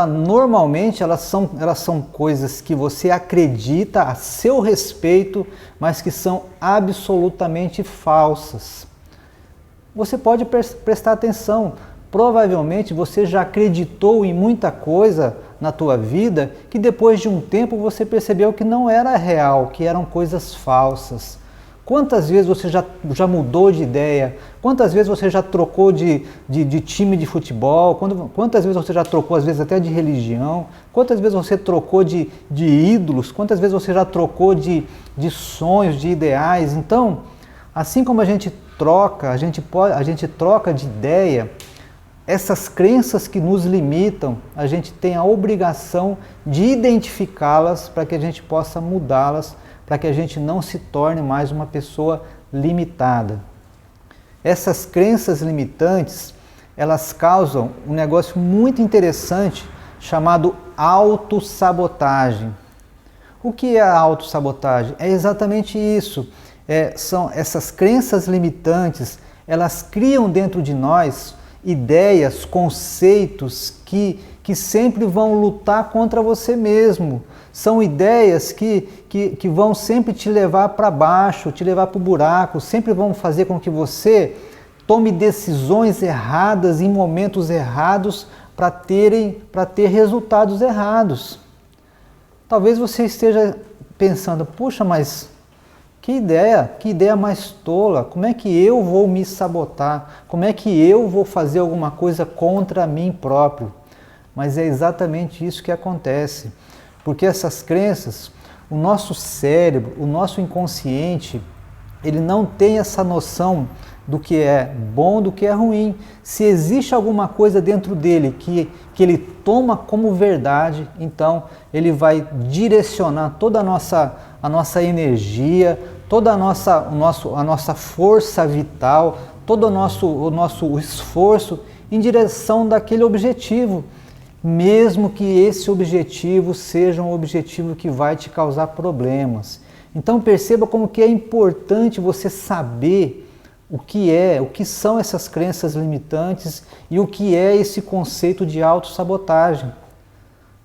S2: normalmente elas são coisas que você acredita a seu respeito, mas que são absolutamente falsas. Você pode prestar atenção, provavelmente você já acreditou em muita coisa na tua vida que depois de um tempo você percebeu que não era real, que eram coisas falsas. Quantas vezes você já mudou de ideia? Quantas vezes você já trocou de time de futebol? Quantas vezes você já trocou, às vezes, até de religião? Quantas vezes você trocou de ídolos? Quantas vezes você já trocou de sonhos, de ideais? Então, assim como a gente troca de ideia, essas crenças que nos limitam, a gente tem a obrigação de identificá-las para que a gente possa mudá-las, para que a gente não se torne mais uma pessoa limitada. Essas crenças limitantes, elas causam um negócio muito interessante chamado autossabotagem. O que é a autossabotagem? É exatamente isso. São essas crenças limitantes, elas criam dentro de nós ideias, conceitos que sempre vão lutar contra você mesmo. São ideias que vão sempre te levar para baixo, te levar para o buraco, sempre vão fazer com que você tome decisões erradas em momentos errados para ter resultados errados. Talvez você esteja pensando, puxa, mas que ideia mais tola, como é que eu vou me sabotar? Como é que eu vou fazer alguma coisa contra mim próprio? Mas é exatamente isso que acontece. Porque essas crenças, o nosso cérebro, o nosso inconsciente, ele não tem essa noção do que é bom, do que é ruim. Se existe alguma coisa dentro dele que ele toma como verdade, então ele vai direcionar toda a nossa energia, toda a nossa força vital, todo o nosso esforço em direção daquele objetivo. Mesmo que esse objetivo seja um objetivo que vai te causar problemas. Então perceba como que é importante você saber o que são essas crenças limitantes e o que é esse conceito de autossabotagem.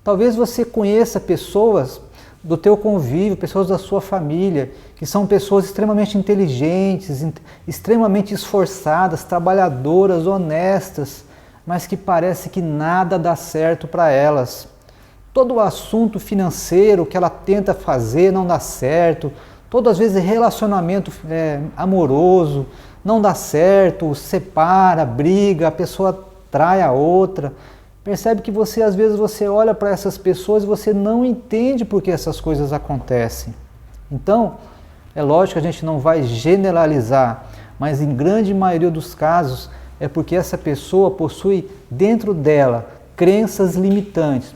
S2: Talvez você conheça pessoas do teu convívio, pessoas da sua família, que são pessoas extremamente inteligentes, extremamente esforçadas, trabalhadoras, honestas, mas que parece que nada dá certo para elas. Todo o assunto financeiro que ela tenta fazer não dá certo, todas as vezes relacionamento amoroso não dá certo, separa, briga, a pessoa trai a outra. Percebe que às vezes você olha para essas pessoas e você não entende por que essas coisas acontecem. Então, é lógico que a gente não vai generalizar, mas em grande maioria dos casos é porque essa pessoa possui dentro dela crenças limitantes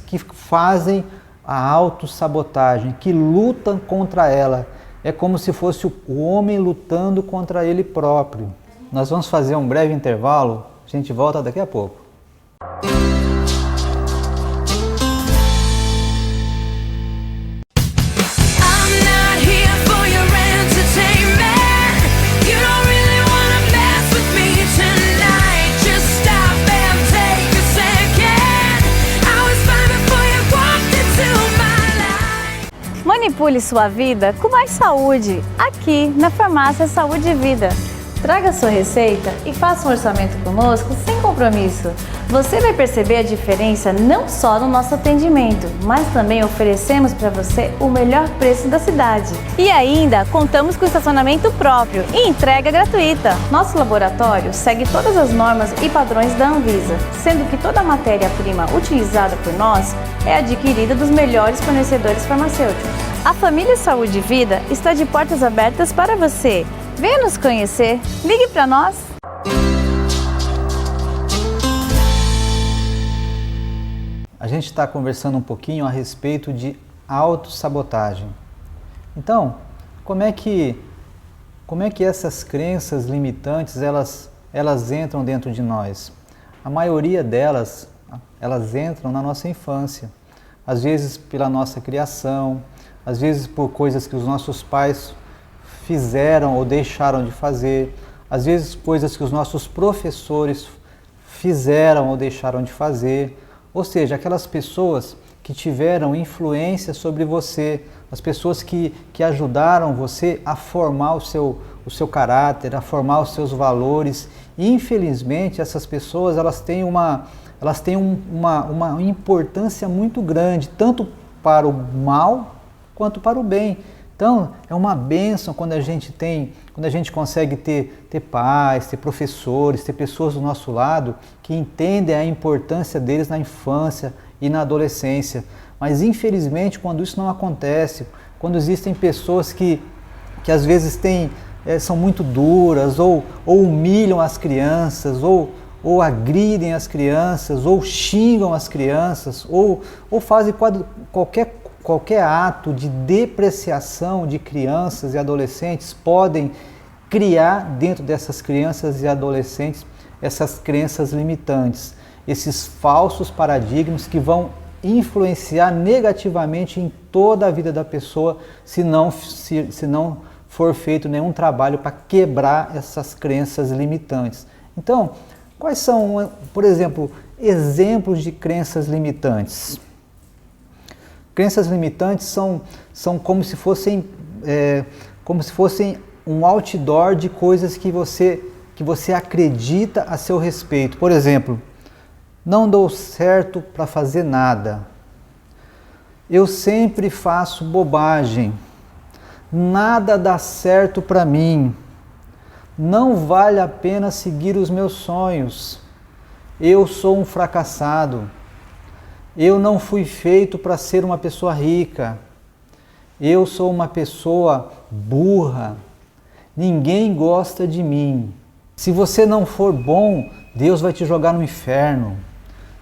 S2: que fazem a autossabotagem, que lutam contra ela. É como se fosse o homem lutando contra ele próprio. Nós vamos fazer um breve intervalo, a gente volta daqui a pouco.
S4: Manipule sua vida com mais saúde, aqui na Farmácia Saúde e Vida. Traga sua receita e faça um orçamento conosco sem compromisso. Você vai perceber a diferença não só no nosso atendimento, mas também oferecemos para você o melhor preço da cidade. E ainda contamos com estacionamento próprio e entrega gratuita. Nosso laboratório segue todas as normas e padrões da Anvisa, sendo que toda a matéria-prima utilizada por nós é adquirida dos melhores fornecedores farmacêuticos. A família Saúde e Vida está de portas abertas para você. Venha nos conhecer, ligue para nós!
S2: A gente está conversando um pouquinho a respeito de autossabotagem. Então, como é que essas crenças limitantes elas entram dentro de nós? A maioria delas, elas entram na nossa infância. Às vezes pela nossa criação, às vezes por coisas que os nossos pais fizeram ou deixaram de fazer, às vezes coisas que os nossos professores fizeram ou deixaram de fazer, ou seja, aquelas pessoas que tiveram influência sobre você, as pessoas que ajudaram você a formar o seu caráter, a formar os seus valores infelizmente, essas pessoas elas têm uma importância muito grande, tanto para o mal quanto para o bem. Então, é uma bênção quando a gente consegue ter pais, ter professores, ter pessoas do nosso lado que entendem a importância deles na infância e na adolescência. Mas, infelizmente, quando isso não acontece, quando existem pessoas que às vezes são muito duras, ou humilham as crianças, ou agridem as crianças, ou xingam as crianças, ou fazem qualquer ato de depreciação de crianças e adolescentes, podem criar dentro dessas crianças e adolescentes essas crenças limitantes, esses falsos paradigmas que vão influenciar negativamente em toda a vida da pessoa se não for feito nenhum trabalho para quebrar essas crenças limitantes. Então, quais são, por exemplo, exemplos de crenças limitantes? Crenças limitantes são como se fossem um outdoor de coisas que você acredita a seu respeito. Por exemplo, não dou certo para fazer nada. Eu sempre faço bobagem. Nada dá certo para mim. Não vale a pena seguir os meus sonhos. Eu sou um fracassado. Eu não fui feito para ser uma pessoa rica. Eu sou uma pessoa burra. Ninguém gosta de mim. Se você não for bom, Deus vai te jogar no inferno.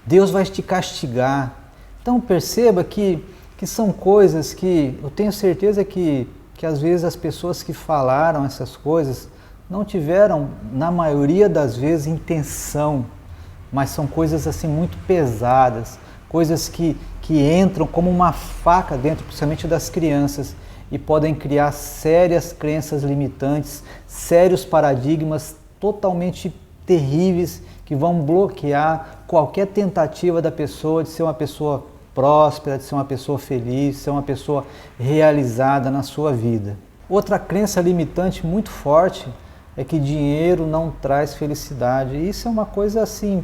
S2: Deus vai te castigar. Então perceba que são coisas que eu tenho certeza que às vezes as pessoas que falaram essas coisas não tiveram, na maioria das vezes, intenção, mas são coisas assim muito pesadas, coisas que entram como uma faca dentro, principalmente das crianças, e podem criar sérias crenças limitantes, sérios paradigmas totalmente terríveis que vão bloquear qualquer tentativa da pessoa de ser uma pessoa próspera, de ser uma pessoa feliz, de ser uma pessoa realizada na sua vida. Outra crença limitante muito forte é que dinheiro não traz felicidade. Isso é uma coisa assim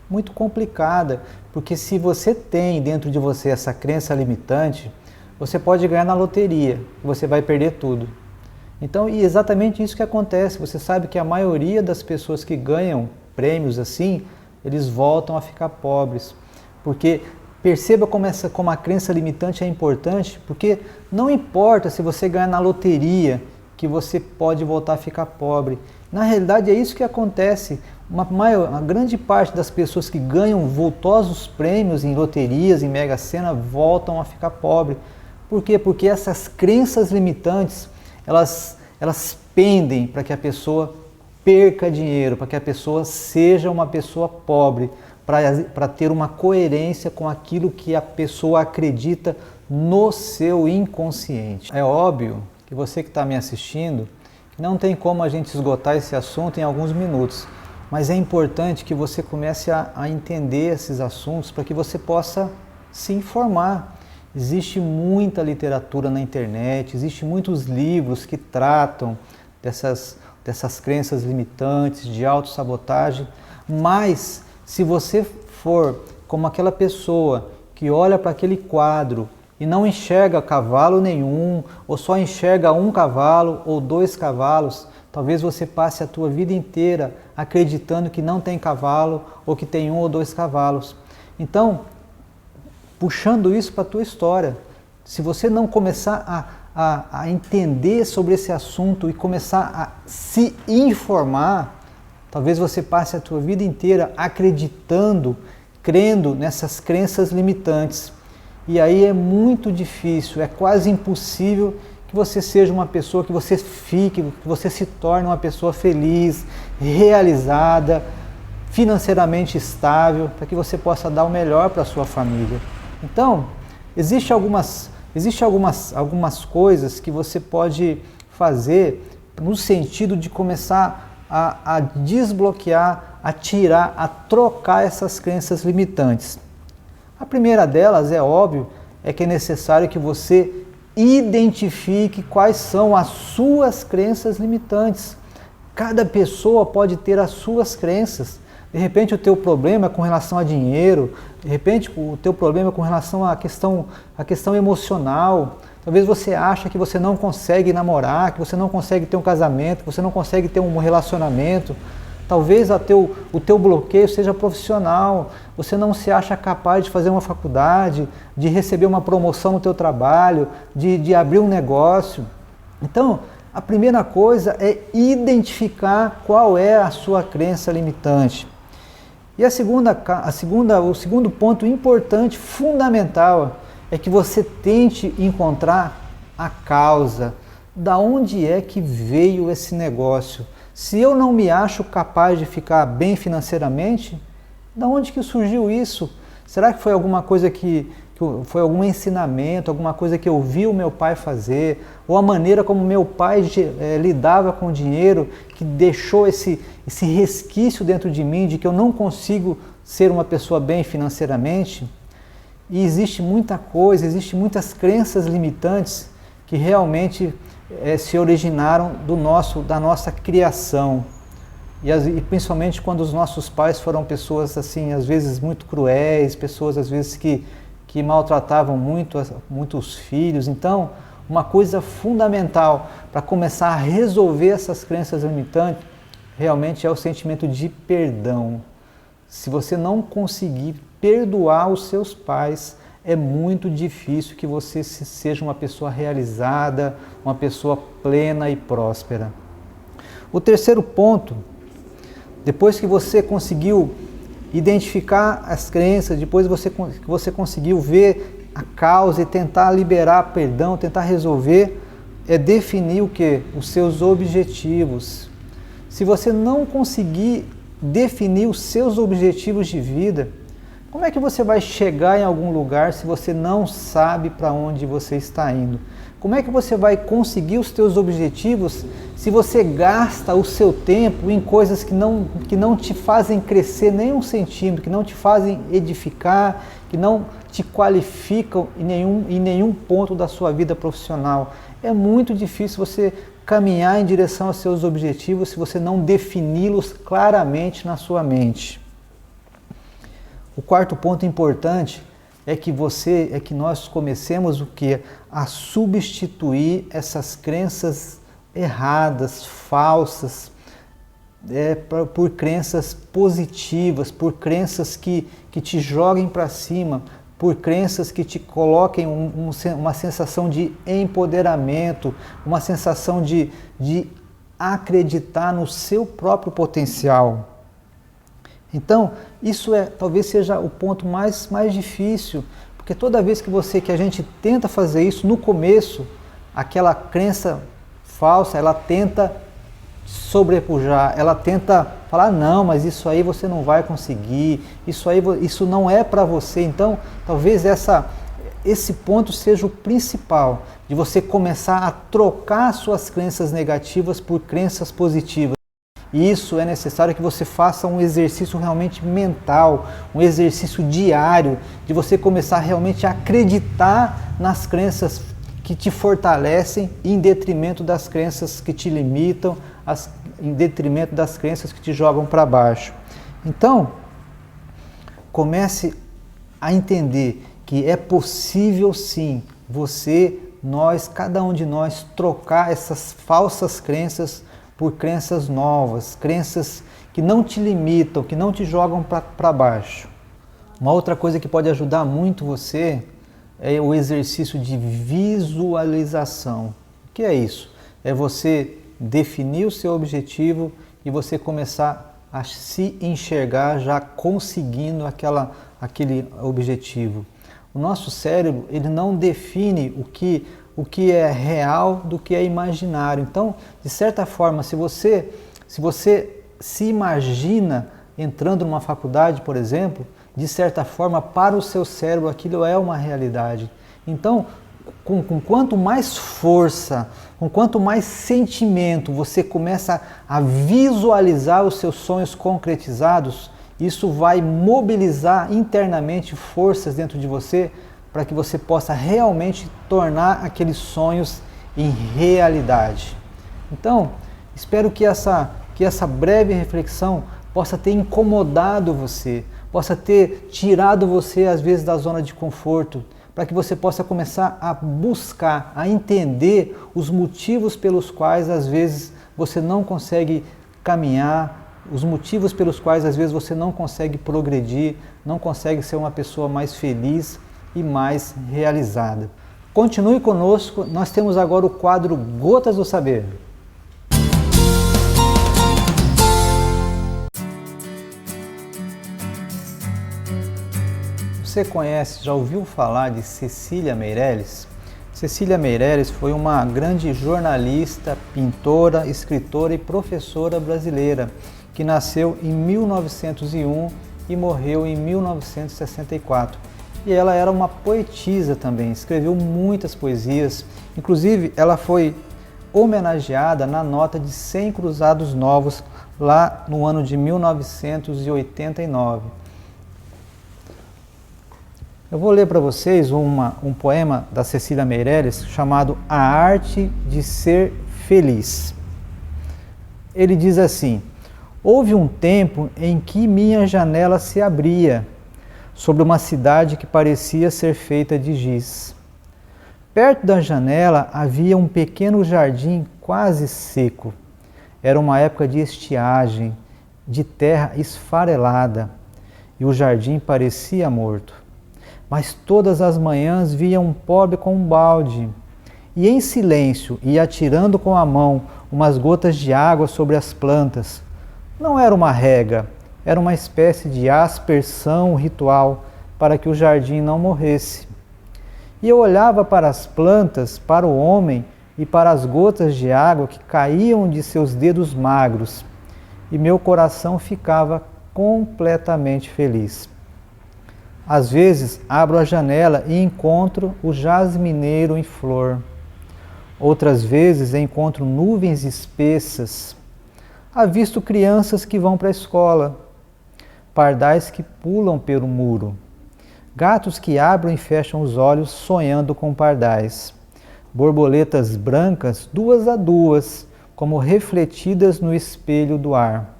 S2: muito complicada, porque se você tem dentro de você essa crença limitante, você pode ganhar na loteria, você vai perder tudo. Então, e exatamente isso que acontece. Você sabe que a maioria das pessoas que ganham prêmios assim, eles voltam a ficar pobres. Porque perceba como a crença limitante é importante, porque não importa se você ganhar na loteria, que você pode voltar a ficar pobre. Na realidade é isso que acontece. Uma grande parte das pessoas que ganham vultosos prêmios em loterias, em Mega Sena, voltam a ficar pobre. Por quê? Porque essas crenças limitantes, elas pendem para que a pessoa perca dinheiro, para que a pessoa seja uma pessoa pobre, para ter uma coerência com aquilo que a pessoa acredita no seu inconsciente. É óbvio que você que está me assistindo, não tem como a gente esgotar esse assunto em alguns minutos, mas é importante que você comece a entender esses assuntos para que você possa se informar. Existe muita literatura na internet, existem muitos livros que tratam dessas crenças limitantes, de autossabotagem, mas se você for como aquela pessoa que olha para aquele quadro e não enxerga cavalo nenhum, ou só enxerga um cavalo ou 2 cavalos, talvez você passe a tua vida inteira acreditando que não tem cavalo ou que tem 1 ou 2 cavalos. Então, puxando isso para a tua história, se você não começar a entender sobre esse assunto e começar a se informar, talvez você passe a tua vida inteira acreditando, crendo nessas crenças limitantes. E aí é muito difícil, é quase impossível que você seja uma pessoa, que você se torne uma pessoa feliz, realizada, financeiramente estável, para que você possa dar o melhor para a sua família. Então, existem algumas coisas que você pode fazer no sentido de começar a desbloquear, a tirar, a trocar essas crenças limitantes. A primeira delas, é óbvio, é que é necessário que você identifique quais são as suas crenças limitantes. Cada pessoa pode ter as suas crenças. De repente o teu problema é com relação a dinheiro, de repente o teu problema é com relação à questão emocional. Talvez você ache que você não consegue namorar, que você não consegue ter um casamento, que você não consegue ter um relacionamento. Talvez o teu bloqueio seja profissional, você não se acha capaz de fazer uma faculdade, de receber uma promoção no teu trabalho, de abrir um negócio. Então, a primeira coisa é identificar qual é a sua crença limitante. E o segundo ponto importante, fundamental, é que você tente encontrar a causa. Da onde é que veio esse negócio? Se eu não me acho capaz de ficar bem financeiramente, da onde que surgiu isso? Será que foi alguma coisa foi algum ensinamento, alguma coisa que eu vi o meu pai fazer, ou a maneira como meu pai lidava com o dinheiro, que deixou esse resquício dentro de mim de que eu não consigo ser uma pessoa bem financeiramente? E existe muita coisa, existem muitas crenças limitantes que realmente se originaram da nossa criação. E principalmente quando os nossos pais foram pessoas assim, às vezes muito cruéis, pessoas às vezes que maltratavam muito os filhos. Então, uma coisa fundamental para começar a resolver essas crenças limitantes realmente é o sentimento de perdão. Se você não conseguir perdoar os seus pais, é muito difícil que você seja uma pessoa realizada, uma pessoa plena e próspera. O terceiro ponto, depois que você conseguiu identificar as crenças, depois que você conseguiu ver a causa e tentar liberar perdão, tentar resolver, é definir o quê? Os seus objetivos. Se você não conseguir definir os seus objetivos de vida, como é que você vai chegar em algum lugar se você não sabe para onde você está indo? Como é que você vai conseguir os teus objetivos se você gasta o seu tempo em coisas que não te fazem crescer nem um centímetro, que não te fazem edificar, que não te qualificam em nenhum ponto da sua vida profissional? É muito difícil você caminhar em direção aos seus objetivos se você não defini-los claramente na sua mente. O quarto ponto importante é que nós comecemos o quê? A substituir essas crenças erradas, falsas, por crenças positivas, por crenças que te joguem para cima, por crenças que te coloquem uma sensação de empoderamento, uma sensação de acreditar no seu próprio potencial. Então, isso talvez seja o ponto mais difícil, porque toda vez que a gente tenta fazer isso, no começo, aquela crença falsa, ela tenta sobrepujar, ela tenta falar, não, mas isso aí você não vai conseguir, isso não é para você. Então, talvez esse ponto seja o principal, de você começar a trocar suas crenças negativas por crenças positivas. E isso é necessário que você faça um exercício realmente mental, um exercício diário, de você começar realmente a acreditar nas crenças que te fortalecem em detrimento das crenças que te limitam, em detrimento das crenças que te jogam para baixo. Então, comece a entender que é possível sim cada um de nós, trocar essas falsas crenças por crenças novas, crenças que não te limitam, que não te jogam para baixo. Uma outra coisa que pode ajudar muito você é o exercício de visualização. O que é isso? É você definir o seu objetivo e você começar a se enxergar já conseguindo aquele objetivo. O nosso cérebro, ele não define o que é real do que é imaginário. Então, de certa forma, se você se imagina entrando numa faculdade, por exemplo, de certa forma, para o seu cérebro aquilo é uma realidade. Então, com quanto mais força, com quanto mais sentimento você começa a visualizar os seus sonhos concretizados, isso vai mobilizar internamente forças dentro de você para que você possa realmente tornar aqueles sonhos em realidade. Então, espero que essa que essa breve reflexão possa ter incomodado você, possa ter tirado você às vezes da zona de conforto, para que você possa começar a buscar, a entender os motivos pelos quais às vezes você não consegue caminhar, os motivos pelos quais às vezes você não consegue progredir, não consegue ser uma pessoa mais feliz e mais realizada. Continue conosco, nós temos agora o quadro Gotas do Saber. Você conhece, já ouviu falar de Cecília Meirelles? Cecília Meirelles foi uma grande jornalista, pintora, escritora e professora brasileira, que nasceu em 1901 e morreu em 1964. E ela era uma poetisa também, escreveu muitas poesias, inclusive ela foi homenageada na nota de 100 cruzados novos lá no ano de 1989. Eu vou ler para vocês um poema da Cecília Meirelles chamado A Arte de Ser Feliz. Ele diz assim: houve um tempo em que minha janela se abria sobre uma cidade que parecia ser feita de giz. Perto da janela havia um pequeno jardim quase seco. Era uma época de estiagem, de terra esfarelada, e o jardim parecia morto. Mas todas as manhãs via um pobre com um balde, e em silêncio ia atirando com a mão umas gotas de água sobre as plantas. Não era uma rega, era uma espécie de aspersão ritual para que o jardim não morresse. E eu olhava para as plantas, para o homem e para as gotas de água que caíam de seus dedos magros, e meu coração ficava completamente feliz. Às vezes abro a janela e encontro o jasmineiro em flor. Outras vezes encontro nuvens espessas. Avisto crianças que vão para a escola, pardais que pulam pelo muro, gatos que abrem e fecham os olhos sonhando com pardais, borboletas brancas duas a duas, como refletidas no espelho do ar,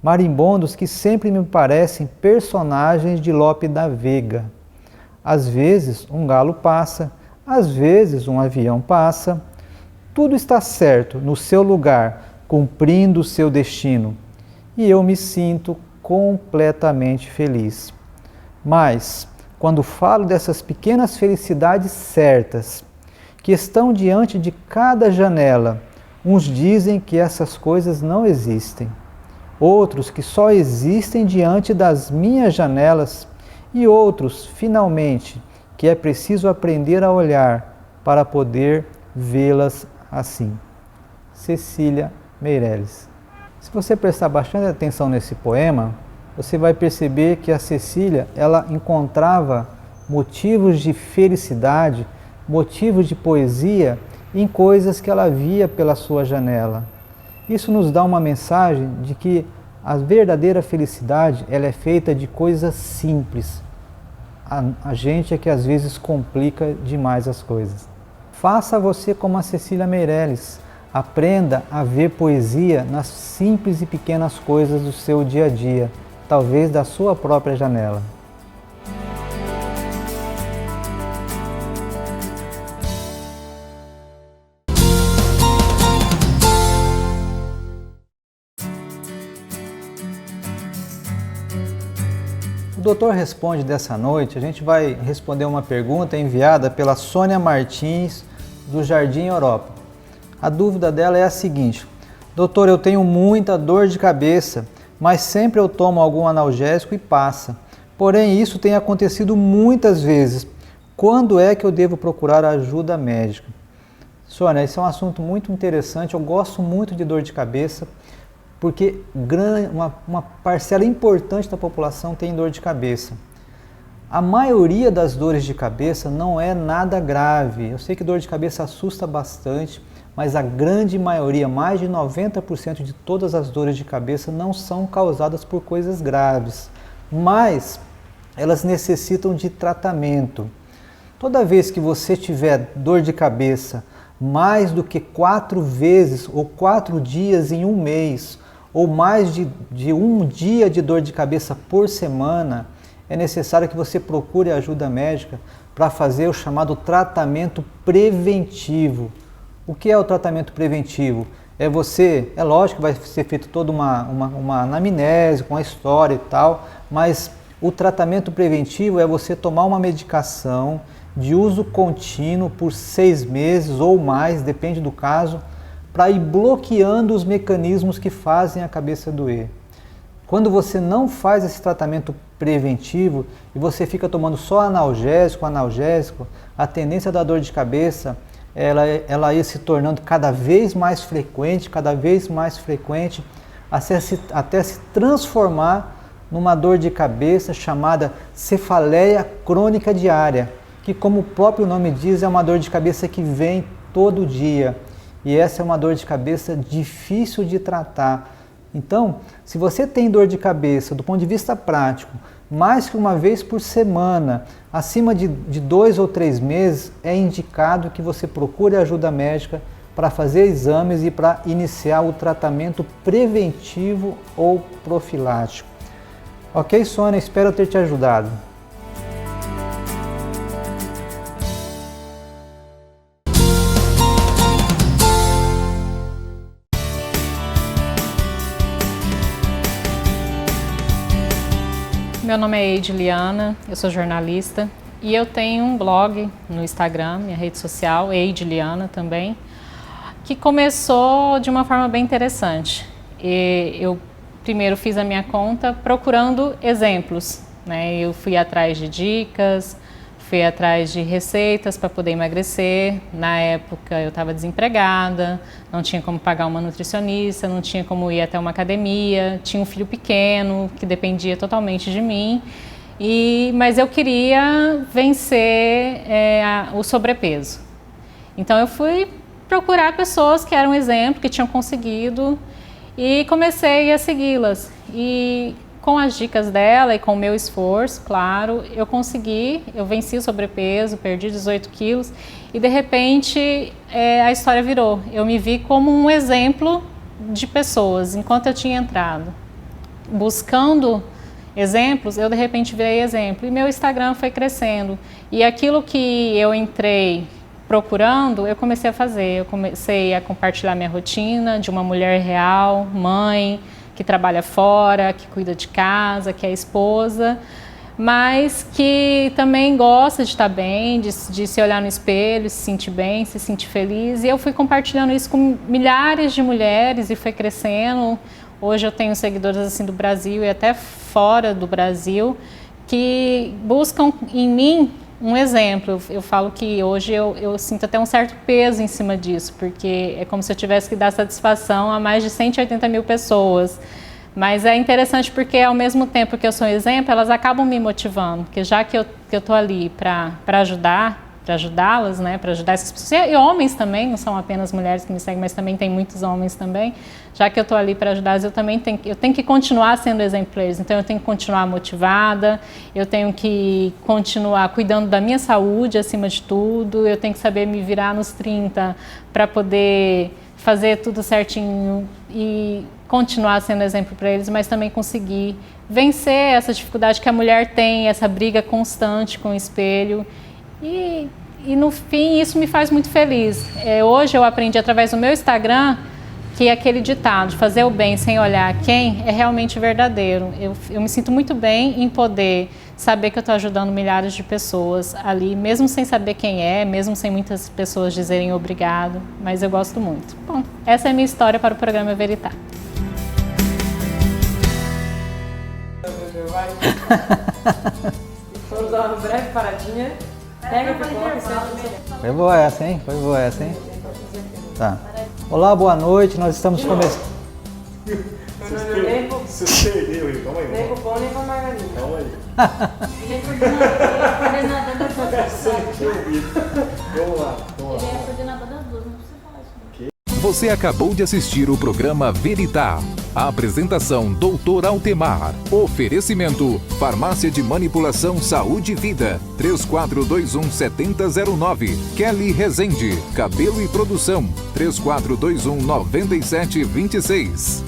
S2: marimbondos que sempre me parecem personagens de Lope da Vega. Às vezes um galo passa, às vezes um avião passa. Tudo está certo no seu lugar, cumprindo o seu destino, e eu me sinto completamente feliz. Mas, quando falo dessas pequenas felicidades certas, que estão diante de cada janela, uns dizem que essas coisas não existem, outros que só existem diante das minhas janelas, e outros, finalmente, que é preciso aprender a olhar para poder vê-las assim. Cecília Meirelles. Se você prestar bastante atenção nesse poema, você vai perceber que a Cecília, ela encontrava motivos de felicidade, motivos de poesia em coisas que ela via pela sua janela. Isso nos dá uma mensagem de que a verdadeira felicidade, ela é feita de coisas simples. A gente é que às vezes complica demais as coisas. Faça você como a Cecília Meirelles. Aprenda a ver poesia nas simples e pequenas coisas do seu dia a dia, talvez da sua própria janela. O Doutor Responde dessa noite, a gente vai responder uma pergunta enviada pela Sônia Martins, do Jardim Europa. A dúvida dela é a seguinte: doutor, eu tenho muita dor de cabeça, mas sempre eu tomo algum analgésico e passa. Porém, isso tem acontecido muitas vezes. Quando é que eu devo procurar ajuda médica? Sônia, esse é um assunto muito interessante. Eu gosto muito de dor de cabeça, porque uma parcela importante da população tem dor de cabeça. A maioria das dores de cabeça não é nada grave. Eu sei que dor de cabeça assusta bastante, mas a grande maioria, mais de 90% de todas as dores de cabeça não são causadas por coisas graves, mas elas necessitam de tratamento. Toda vez que você tiver dor de cabeça mais do que 4 vezes ou 4 dias em um mês, ou mais de um dia de dor de cabeça por semana, é necessário que você procure ajuda médica para fazer o chamado tratamento preventivo. O que é o tratamento preventivo? É lógico que vai ser feito toda uma anamnese com a história e tal, mas o tratamento preventivo é você tomar uma medicação de uso contínuo por 6 meses ou mais, depende do caso, para ir bloqueando os mecanismos que fazem a cabeça doer. Quando você não faz esse tratamento preventivo e você fica tomando só analgésico, a tendência da dor de cabeça ela ia se tornando cada vez mais frequente, até se transformar numa dor de cabeça chamada cefaleia crônica diária, que, como o próprio nome diz, é uma dor de cabeça que vem todo dia. E essa é uma dor de cabeça difícil de tratar. Então, se você tem dor de cabeça, do ponto de vista prático, mais que uma vez por semana, acima de 2 ou 3 meses, é indicado que você procure ajuda médica para fazer exames e para iniciar o tratamento preventivo ou profilático. Ok, Sônia? Espero ter te ajudado.
S3: Meu nome é Eidiliana, eu sou jornalista e eu tenho um blog no Instagram, minha rede social, Eidiliana também, que começou de uma forma bem interessante. Eu primeiro fiz a minha conta procurando exemplos, né? Eu fui atrás de dicas, fui atrás de receitas para poder emagrecer. Na época eu estava desempregada, não tinha como pagar uma nutricionista, não tinha como ir até uma academia, tinha um filho pequeno que dependia totalmente de mim, mas eu queria vencer o sobrepeso. Então eu fui procurar pessoas que eram exemplo, que tinham conseguido e comecei a segui-las. E com as dicas dela e com o meu esforço, claro, eu venci o sobrepeso, perdi 18 quilos e de repente a história virou. Eu me vi como um exemplo de pessoas. Enquanto eu tinha entrado buscando exemplos, eu de repente virei exemplo e meu Instagram foi crescendo. E aquilo que eu entrei procurando, eu comecei a fazer. Eu comecei a compartilhar minha rotina de uma mulher real, mãe, que trabalha fora, que cuida de casa, que é esposa, mas que também gosta de estar bem, de se olhar no espelho, se sentir bem, se sentir feliz. E eu fui compartilhando isso com milhares de mulheres e foi crescendo. Hoje eu tenho seguidores assim do Brasil e até fora do Brasil que buscam em mim um exemplo. Eu falo que hoje eu sinto até um certo peso em cima disso, porque é como se eu tivesse que dar satisfação a mais de 180 mil pessoas. Mas é interessante porque, ao mesmo tempo que eu sou um exemplo, elas acabam me motivando, porque já que eu estou ali para ajudá-las, né, para ajudar essas pessoas, e homens também, não são apenas mulheres que me seguem, mas também tem muitos homens também, já que eu estou ali para ajudá-las, eu tenho que continuar sendo exemplo para eles, então eu tenho que continuar motivada, eu tenho que continuar cuidando da minha saúde acima de tudo, eu tenho que saber me virar nos 30 para poder fazer tudo certinho e continuar sendo exemplo para eles, mas também conseguir vencer essa dificuldade que a mulher tem, essa briga constante com o espelho. E no fim isso me faz muito feliz. Hoje eu aprendi através do meu Instagram que aquele ditado de fazer o bem sem olhar quem é realmente verdadeiro. Eu me sinto muito bem em poder saber que eu estou ajudando milhares de pessoas ali, mesmo sem saber quem é, mesmo sem muitas pessoas dizerem obrigado, mas eu gosto muito. Bom, essa é a minha história para o programa Veritá.
S5: Vamos dar uma breve paradinha. Pega a pipoca e senta.
S2: Foi boa essa, hein? Foi boa essa, hein? Tá. Olá, boa noite. Nós estamos começando.
S6: Você perdeu aí, calma aí.
S5: Nem com o pão, nem com a margarina.
S6: Calma aí. Vamos lá.
S7: Ele é coordenador das duas, não precisa falar isso.
S1: Você acabou de assistir o programa Veritá. A apresentação Dr. Altemar. Oferecimento Farmácia de Manipulação Saúde e Vida. 3421-7009. Kelly Rezende. Cabelo e Produção. 3421-9726.